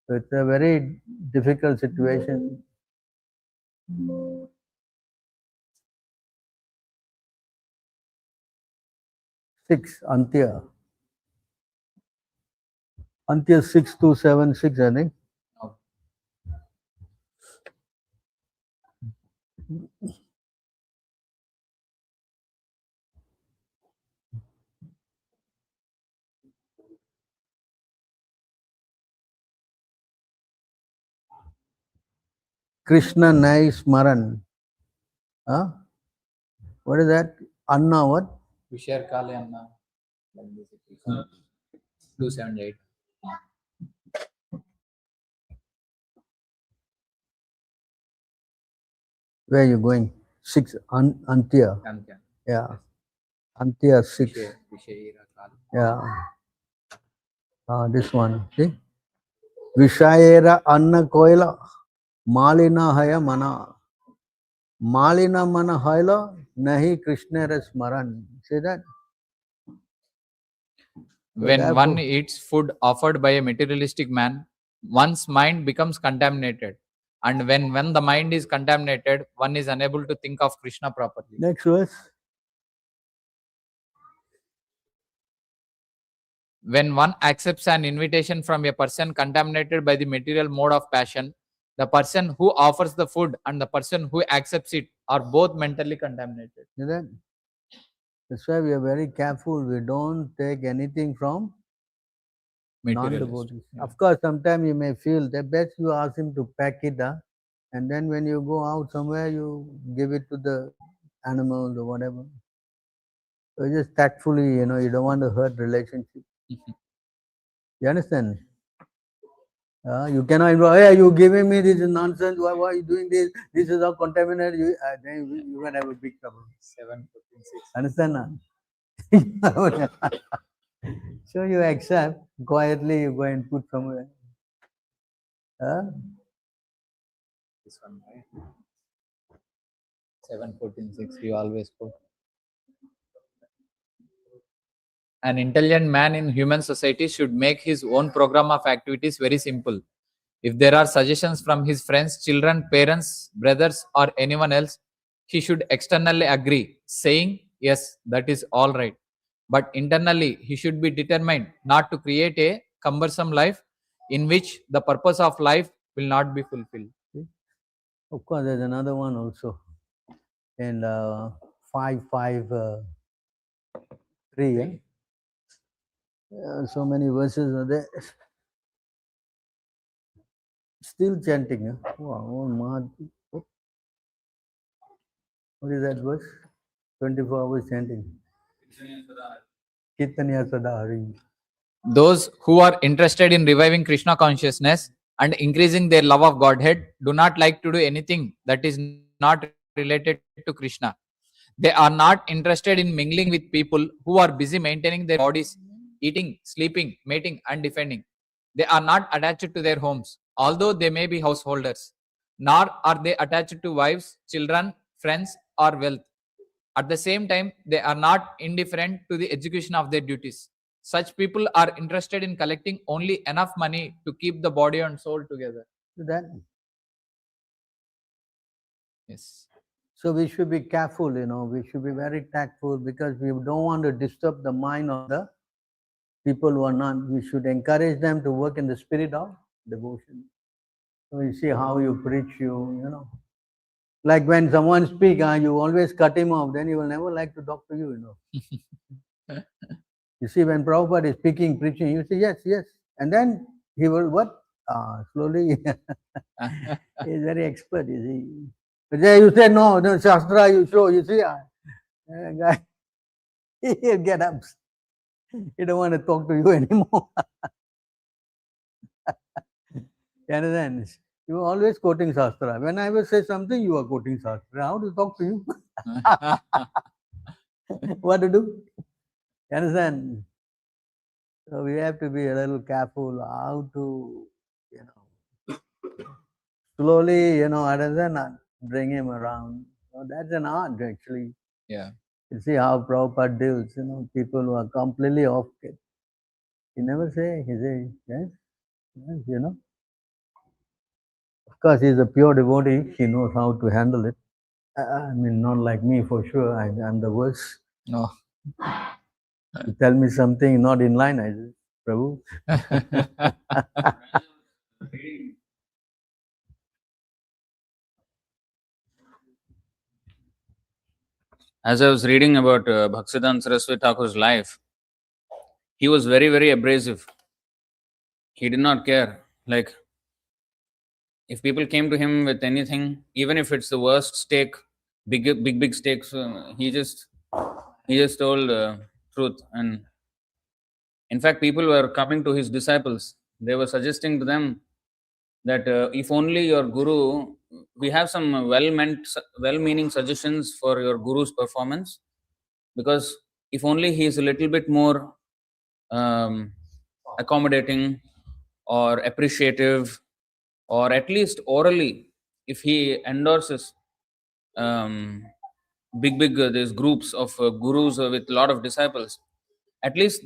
S1: So it's a very difficult situation. 6, Antya. Antya 6276, I think. Krishna Nai Smaran. What is that? Anna what?
S2: We share kalyan. 278.
S1: Where are you going? 6, Antya. Yeah. Antya 6. Yeah. This one. See? Vishayera Anna Koila Malina Haya Mana. Malina Mana Haila Nahi Krishna Smaran. See that?
S2: When one eats food offered by a materialistic man, one's mind becomes contaminated. And when the mind is contaminated, one is unable to think of Krishna properly.
S1: Next verse.
S2: When one accepts an invitation from a person contaminated by the material mode of passion, the person who offers the food and the person who accepts it are both mentally contaminated.
S1: See that? That's why we are very careful. We don't take anything from non-devotees.
S2: Yeah.
S1: Of course, sometimes you may feel the best you ask him to pack it up, and then when you go out somewhere, you give it to the animals or whatever. So just tactfully, you don't want to hurt relationship. You understand? You cannot invite, hey, you giving me this nonsense, why are you doing this? This is how contaminated you, then you're going to have a big trouble.
S2: 7, 14, 6.
S1: Understand? So you accept, quietly you go and put somewhere.
S2: This one, right? 7:14:6. You always quote. An intelligent man in human society should make his own program of activities very simple. If there are suggestions from his friends, children, parents, brothers, or anyone else, he should externally agree, saying, yes, that is all right. But internally, he should be determined not to create a cumbersome life in which the purpose of life will not be fulfilled.
S1: Of course, there's another one also in 5:5:3. Yeah? So many verses are there. Still chanting. Yeah? Wow, what is that verse? 24 hours chanting. Kirtaniya Sada Hari.
S2: Those who are interested in reviving Krishna consciousness and increasing their love of Godhead do not like to do anything that is not related to Krishna. They are not interested in mingling with people who are busy maintaining their bodies, eating, sleeping, mating, and defending. They are not attached to their homes, although they may be householders, nor are they attached to wives, children, friends, or wealth. At the same time, they are not indifferent to the execution of their duties. Such people are interested in collecting only enough money to keep the body and soul together.
S1: So that.
S2: Yes.
S1: So we should be careful, we should be very tactful because we don't want to disturb the mind of the people who are not. We should encourage them to work in the spirit of devotion. So you see how you preach, like when someone speaks, you always cut him off, then he will never like to talk to you, You see, when Prabhupada is speaking, preaching, you say, yes, yes. And then he will what? Slowly. He's very expert, you see. But then you say, no, Shastra, you show, you see, guy, he'll get up. He don't want to talk to you anymore. You understand? You are always quoting Shastra. When I will say something, you are quoting Shastra. How to talk to you? What to do? You understand? So we have to be a little careful how to, slowly, understand, bring him around. So that's an art, actually.
S2: Yeah.
S1: You see how Prabhupada deals, people who are completely off it. He never say, he says, yes, yes, Of course, he's a pure devotee. He knows how to handle it. I mean, not like me, for sure. I'm the worst.
S2: No.
S1: You tell me something not in line, I say, Prabhu.
S7: As I was reading about Bhaktisiddhanta Saraswati Thakur's life, he was very, very abrasive. He did not care. Like, if people came to him with anything, even if it's the worst stake, big stakes, he just told truth. And in fact, people were coming to his disciples. They were suggesting to them that if only your guru, we have some well-meaning suggestions for your guru's performance, because if only he is a little bit more accommodating or appreciative, or at least orally, if he endorses big there's groups of gurus with a lot of disciples, at least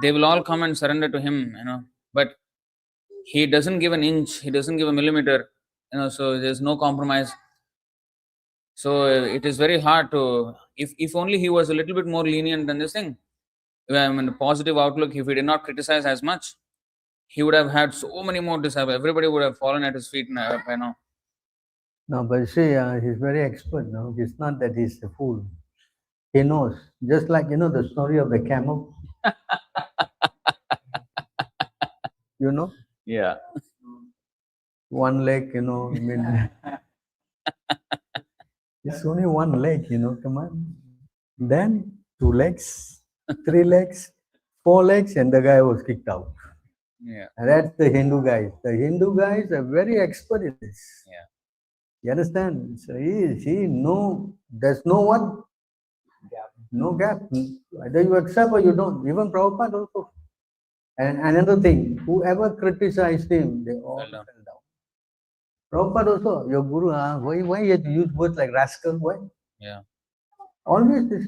S7: they will all come and surrender to him, but he doesn't give an inch, he doesn't give a millimeter, so there's no compromise. So it is very hard to, if only he was a little bit more lenient than this thing, I mean, a positive outlook, if he did not criticize as much, he would have had so many more disciples. Everybody would have fallen at his feet now.
S1: No, but see, he's very expert. No, it's not that he's a fool. He knows. Just like the story of the camel.
S7: Yeah.
S1: One leg. I mean, it's only one leg. Come on. Then 2 legs, 3 legs, 4 legs, and the guy was kicked out.
S7: Yeah.
S1: And that's the Hindu guys. The Hindu guys are very expert in this.
S7: Yeah.
S1: You understand? So there's no what? No gap. Either you accept or you don't. Even Prabhupada also. And another thing, whoever criticized him, they all fell down. Prabhupada also, your guru, why you have to use words like rascal? Why?
S7: Yeah.
S1: Always this.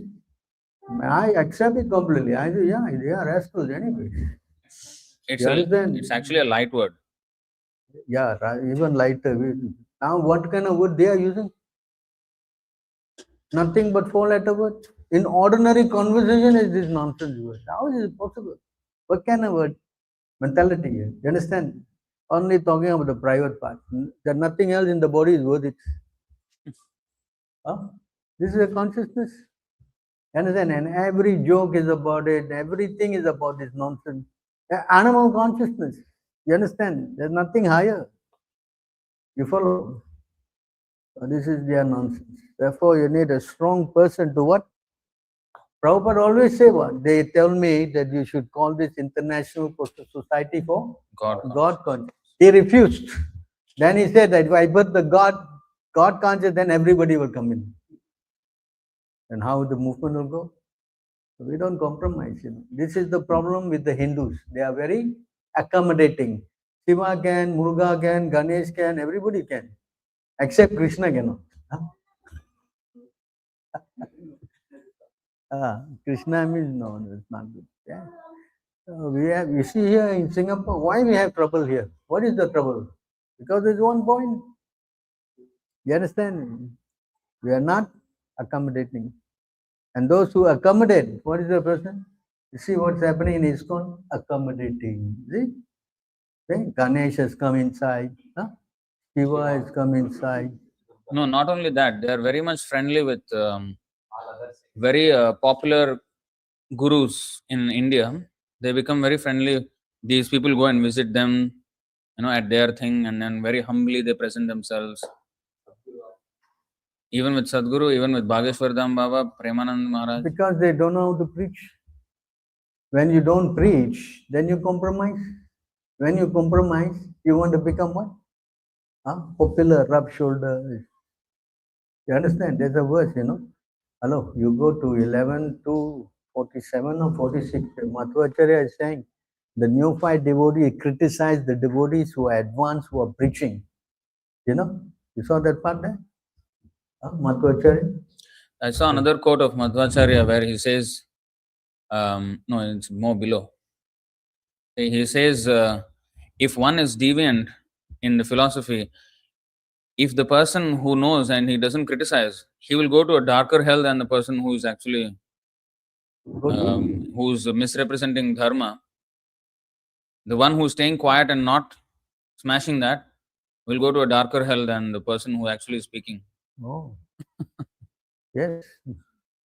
S1: I accept it completely. I say, yeah, they are rascals anyway.
S7: It's actually a light word.
S1: Yeah, even lighter. Now, what kind of word they are using? Nothing but 4-letter word. In ordinary conversation, is this nonsense word? How is it possible? What kind of word? Mentality here. You understand? Only talking about the private part. That nothing else in the body is worth it. Huh? This is a consciousness. You understand? And every joke is about it. Everything is about this nonsense. Animal consciousness. You understand? There's nothing higher. You follow? So this is their nonsense. Therefore, you need a strong person to what? Prabhupada always say what? They tell me that you should call this International Society for God Conscious. He refused. Then he said that if I put the God conscious, then everybody will come in. And how the movement will go? So we don't compromise. This is the problem with the Hindus. They are very accommodating. Shiva can, Muruga can, Ganesh can, everybody can. Except Krishna cannot. Krishna means no, it's not good. Yeah. So you see here in Singapore, why we have trouble here? What is the trouble? Because there's one point. You understand? We are not accommodating. And those who accommodate, what is the person? You see what's happening in ISKCON? Accommodating. See? Okay? Ganesh has come inside. Shiva has come inside.
S7: No, not only that, they are very much friendly with very popular gurus in India. They become very friendly. These people go and visit them, at their thing, and then very humbly they present themselves. Even with Sadhguru, even with Bhageshwar Dham Baba, Premanand Maharaj.
S1: Because they don't know how to preach. When you don't preach, then you compromise. When you compromise, you want to become what? Popular, rub shoulders. You understand? There's a verse, Hello, you go to 11 to 47 or 46. Madhvacharya is saying, the neophyte devotee criticize the devotees who are advanced, who are preaching. You saw that part there? Madhvacharya?
S7: I saw another quote of Madhvacharya where he says, no, it's more below. He says, if one is deviant in the philosophy, if the person who knows and he doesn't criticize, he will go to a darker hell than the person who is actually who's misrepresenting dharma. The one who's staying quiet and not smashing that will go to a darker hell than the person who actually is speaking.
S1: Oh, yes.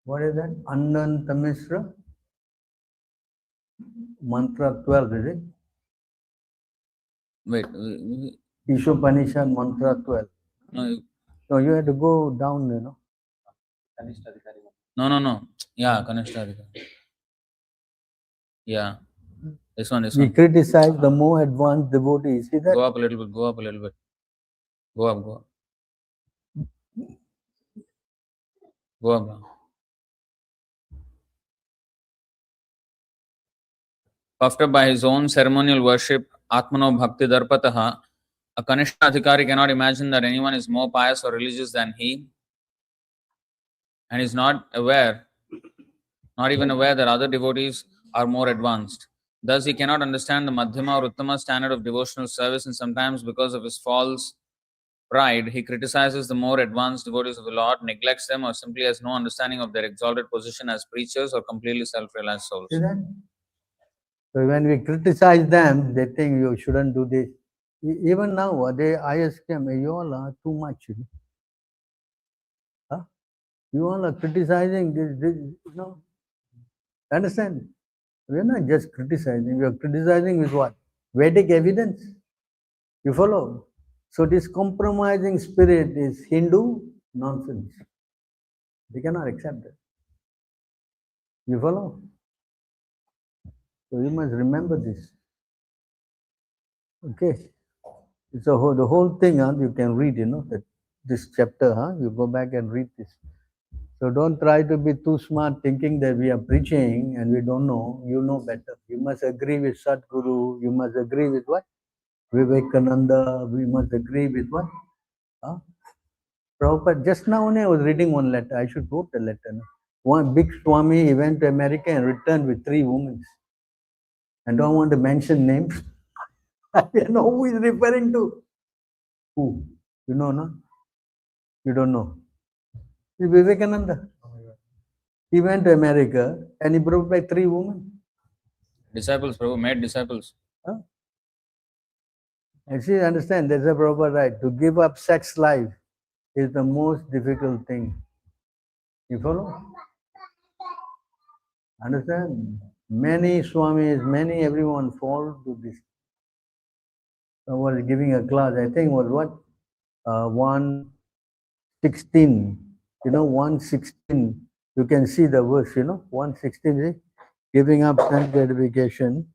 S1: What is that? Anantamisra? Mantra 12, is it?
S7: Wait.
S1: Ishopanishad Mantra 12.
S7: No.
S1: So you have to go down,
S7: No. Yeah, Kanishtarika. Yeah. This one.
S1: We criticize the more advanced devotees. See that?
S7: Go up a little bit. Go up. Go up. Puffed up by his own ceremonial worship, Atmano Bhakti Darpataha, a Kanishta Adhikari cannot imagine that anyone is more pious or religious than he, and is not even aware that other devotees are more advanced. Thus, he cannot understand the Madhyama or Uttama standard of devotional service, and sometimes, because of his false pride, he criticizes the more advanced devotees of the Lord, neglects them, or simply has no understanding of their exalted position as preachers or completely self-realized souls.
S1: See that? So when we criticize them, they think you shouldn't do this. Even now, they ISKM, you all are too much. You all are criticizing this. Understand? We are not just criticizing. We are criticizing with what? Vedic evidence. You follow? So this compromising spirit is Hindu nonsense. They cannot accept it. You follow? So you must remember this. Okay. So the whole thing, you can read, that this chapter, you go back and read this. So don't try to be too smart thinking that we are preaching and we don't know. You know better. You must agree with Sadguru. You must agree with what? Vivekananda, we must agree with what? Huh? Prabhupada, just now only I was reading one letter. I should quote the letter. No? One big Swami, he went to America and returned with 3 women. I don't want to mention names. I don't know who he's referring to. Who? You know, no? You don't know. It's Vivekananda. He went to America and he brought back 3 women.
S7: Disciples, Prabhu, made disciples.
S1: Huh? And she understand there's a proper right. To give up sex life is the most difficult thing. You follow? Understand? Many Swamis, many everyone fall to this. I was giving a class, I think was what? 116. You know, 116. You can see the verse, you know, 116 is giving up sense gratification.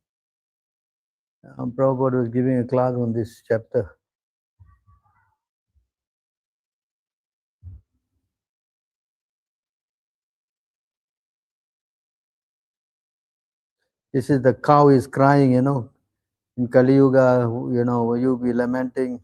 S1: Prabhupada was giving a class on this chapter. This is the cow is crying, you know. In Kali Yuga, you know, you be lamenting.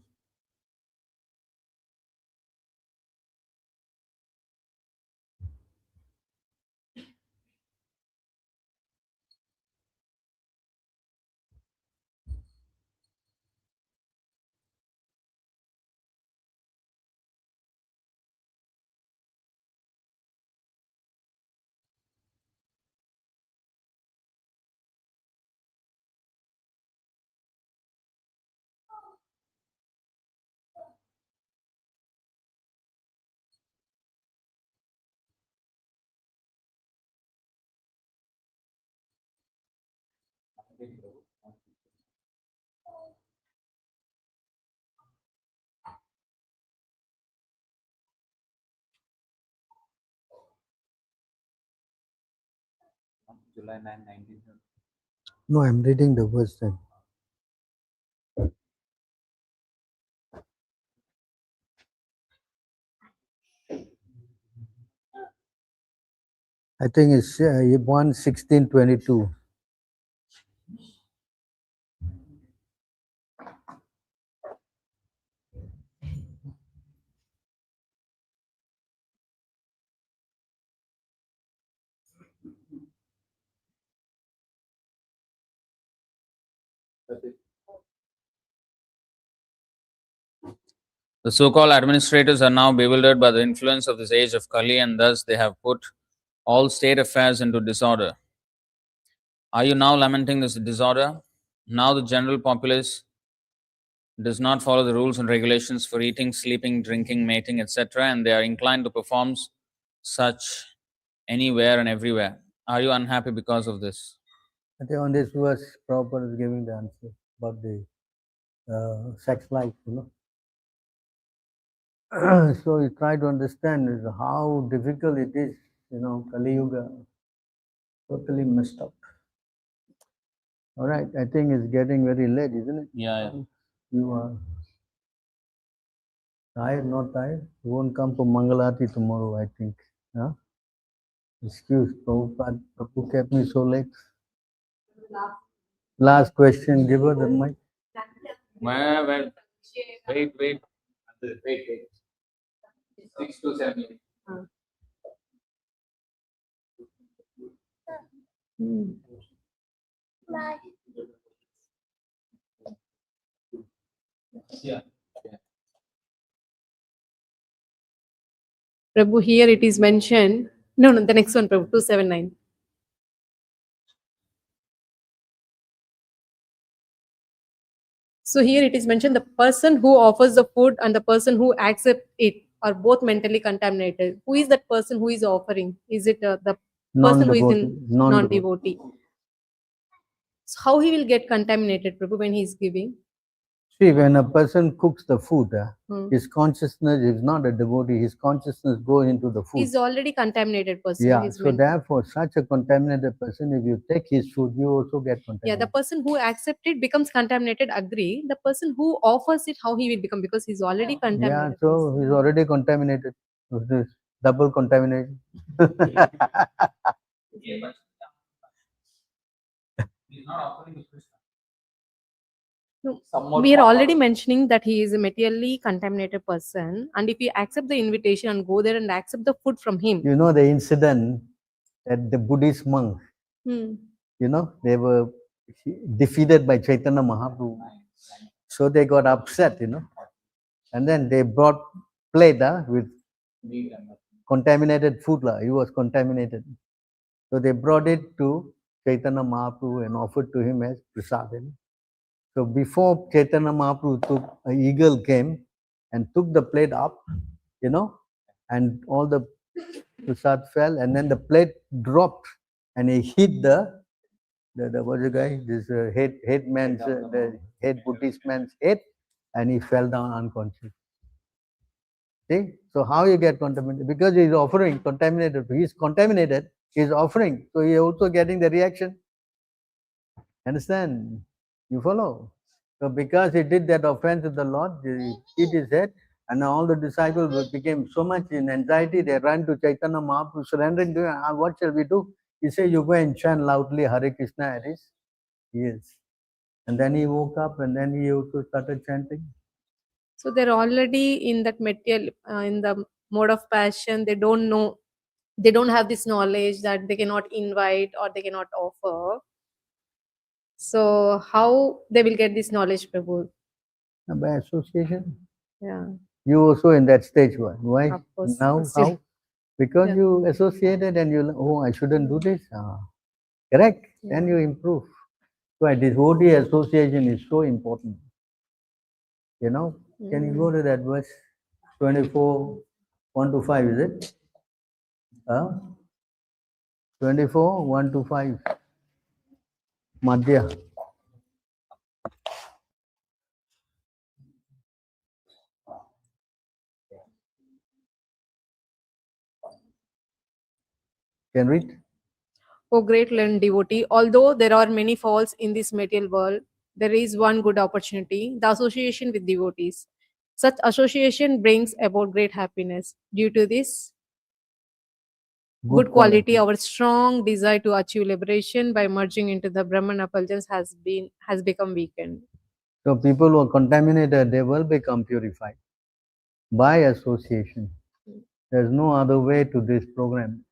S2: July 9, 19.
S1: No, I'm reading the verse then. I think it's 1:16:22.
S7: The so-called administrators are now bewildered by the influence of this age of Kali, and thus they have put all state affairs into disorder. Are you now lamenting this disorder? Now the general populace does not follow the rules and regulations for eating, sleeping, drinking, mating, etc., and they are inclined to perform such anywhere and everywhere. Are you unhappy because of this?
S1: I think on this verse, Prabhupada is giving the answer about the sex life, you know. So you try to understand is how difficult it is, you know, Kali Yuga, totally messed up. All right, I think it's getting very late, isn't it?
S7: Yeah.
S1: You are tired, not tired? You won't come for Mangalati tomorrow, I think. Huh? Excuse, Prabhupada, Prabhu kept me so late. Last question, give her the mic.
S7: Well, wait. 6 to 7 minutes. Yeah.
S8: Prabhu, here it is mentioned. No, the next one, Prabhu, 279. So here it is mentioned the person who offers the food and the person who accepts it are both mentally contaminated. Who is that person who is offering? Is it the person who is in non-devotee? So how he will get contaminated, Prabhu, when he is giving?
S1: See, when a person cooks the food, his consciousness is not a devotee, his consciousness goes into the food.
S8: He's already contaminated person.
S1: Yeah, so therefore, such a contaminated person, if you take his food, you also get contaminated.
S8: Yeah, the person who accepts it becomes contaminated, agree. The person who offers it, how he will become, because he's already contaminated.
S1: Yeah, so he's already contaminated. With this double contamination.
S7: He's not offering Krishna.
S8: No,
S2: Some more
S8: we are
S2: power.
S8: already mentioning that he is a materially contaminated person, and if you accept the invitation and go there and accept the food from him,
S1: You know the incident that the Buddhist monk,
S8: hmm,
S1: you know, they were defeated by Chaitanya Mahaprabhu. So they got upset, you know. And then they brought plate with contaminated food. He was contaminated. So they brought it to Chaitanya Mahaprabhu and offered to him as prasadam. So before Chaitanya Mahaprabhu took, an eagle came and took the plate up, you know, and all the prasad fell, and then the plate dropped and he hit the what's the guy, this head man's, the head Buddhist man's head, and he fell down unconscious. See, so how you get contaminated? Because he's offering contaminated. He's contaminated. He's offering, so he's also getting the reaction. Understand? You follow? So because he did that offense to the Lord, he hit his head, and all the disciples became so much in anxiety, they ran to Chaitanya Mahaprabhu, surrendering to him. What shall we do? He said, you go and chant loudly Hare Krishna at his ears. And then he woke up, and then he also started chanting.
S8: so they're already in that material, in the mode of passion. They don't know, they don't have this knowledge that they cannot invite or they cannot offer. So how they will get this knowledge, Prabhu?
S1: By association.
S8: Yeah,
S1: You also in that stage. Why?
S8: of course.
S1: Now,
S8: Still,
S1: how? Because
S8: yeah.
S1: you associated and you, oh, I shouldn't do this. Correct? Then you improve. Why? Devotee association is so important. You know? Can you go to that verse 24, 1 to 5, is it? 24, 1 to 5. Madhya. Can read?
S8: O great learned devotee, although there are many faults in this material world, there is one good opportunity, the association with devotees. Such association brings about great happiness. Due to this good quality, our strong desire to achieve liberation by merging into the Brahman effulgence has become weakened.
S1: So people who are contaminated, they will become purified by association. There's no other way to this program.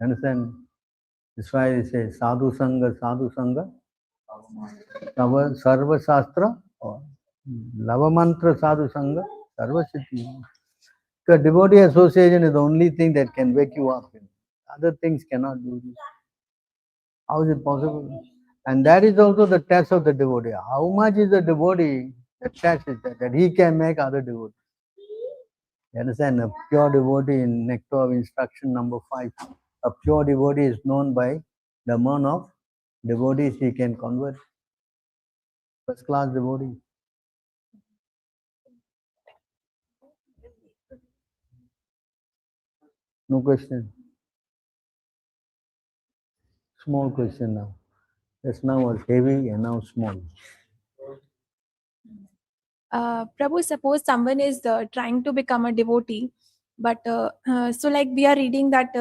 S1: Understand? That's why it says sadhu sangha, sarva shastra, or lava mantra sadhu sangha, sarva siddhi. Because devotee association is the only thing that can wake you up. Other things cannot do this. How is it possible? And that is also the test of the devotee. How much is the devotee? The test is that he can make other devotees. You understand? A pure devotee in Nectar of Instruction number 5. A pure devotee is known by the amount of devotees he can convert. First class devotee. No question. Small question now. Just now was heavy and now small.
S9: Prabhu, suppose someone is trying to become a devotee, but so like we are reading that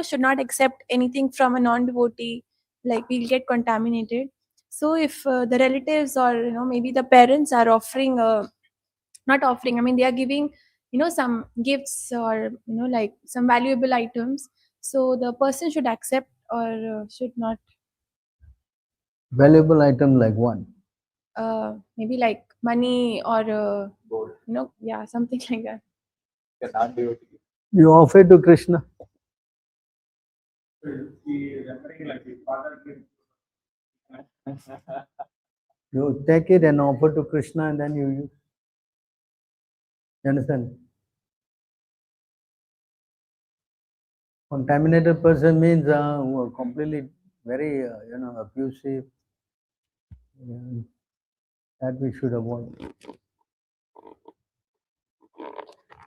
S9: should not accept anything from a non-devotee, like we'll get contaminated. So if the relatives or maybe the parents are offering, not offering, I mean they are giving some gifts or like some valuable items, so the person should accept or should not.
S1: Valuable item like what?
S9: Maybe like money or yeah, something like that.
S1: You offer to Krishna. You take it and offer to Krishna and then you use. You understand? Contaminated person means who are completely very abusive. That we should avoid.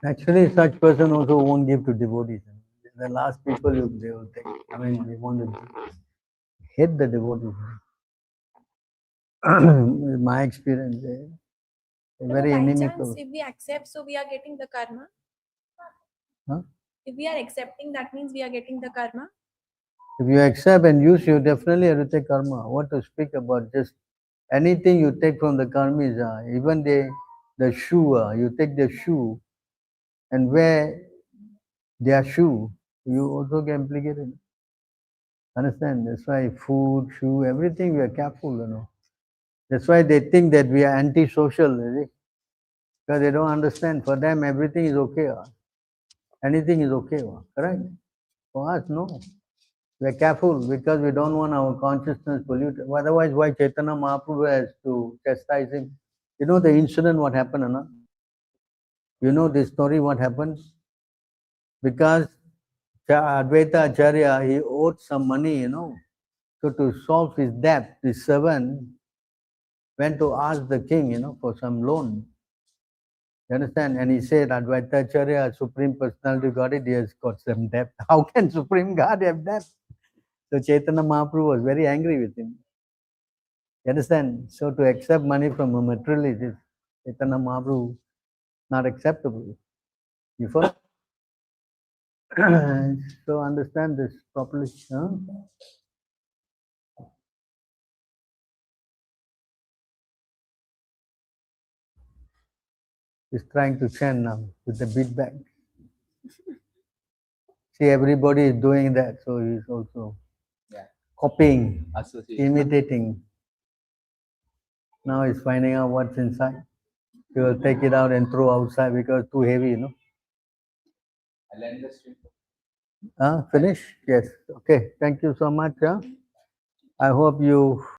S1: Actually, such person also won't give to devotees. The last people they will take. I mean, they want to hate the devotees. My experience, they're very
S9: By
S1: inimical.
S9: chance, if we accept, so we are getting the karma.
S1: Huh?
S9: If we are accepting, that means we are getting the karma.
S1: If you accept and use, you definitely have to take karma. What to speak about just Anything you take from the karmis, even the shoe, you take the shoe and wear their shoe, you also get implicated. Understand? That's why food, shoe, everything we are careful, you know. That's why they think that we are anti-social, because they don't understand. For them, everything is okay. Anything is okay, correct? For us, no. We are careful because we don't want our consciousness polluted. Otherwise, why Chaitanya Mahaprabhu has to chastise him? You know the incident, what happened, or not? You know this story, what happened? Because Advaita Acharya, he owed some money, you know. So to solve his debt, the servant went to ask the king, you know, for some loan. You understand? And he said, Advaita Acharya, Supreme Personality God, he has got some debt. How can Supreme God have debt? So Chaitanya Mahaprabhu was very angry with him. You understand? So to accept money from a materialist is Chaitanya Mahaprabhu not acceptable. You follow? So understand this properly. Huh? He's trying to chant now with the beat back. See, everybody is doing that, so he's also copying, imitating. Now he's finding out what's inside. He will take it out and throw outside because too heavy, you know. Finish? Yes. Okay. Thank you so much. I hope you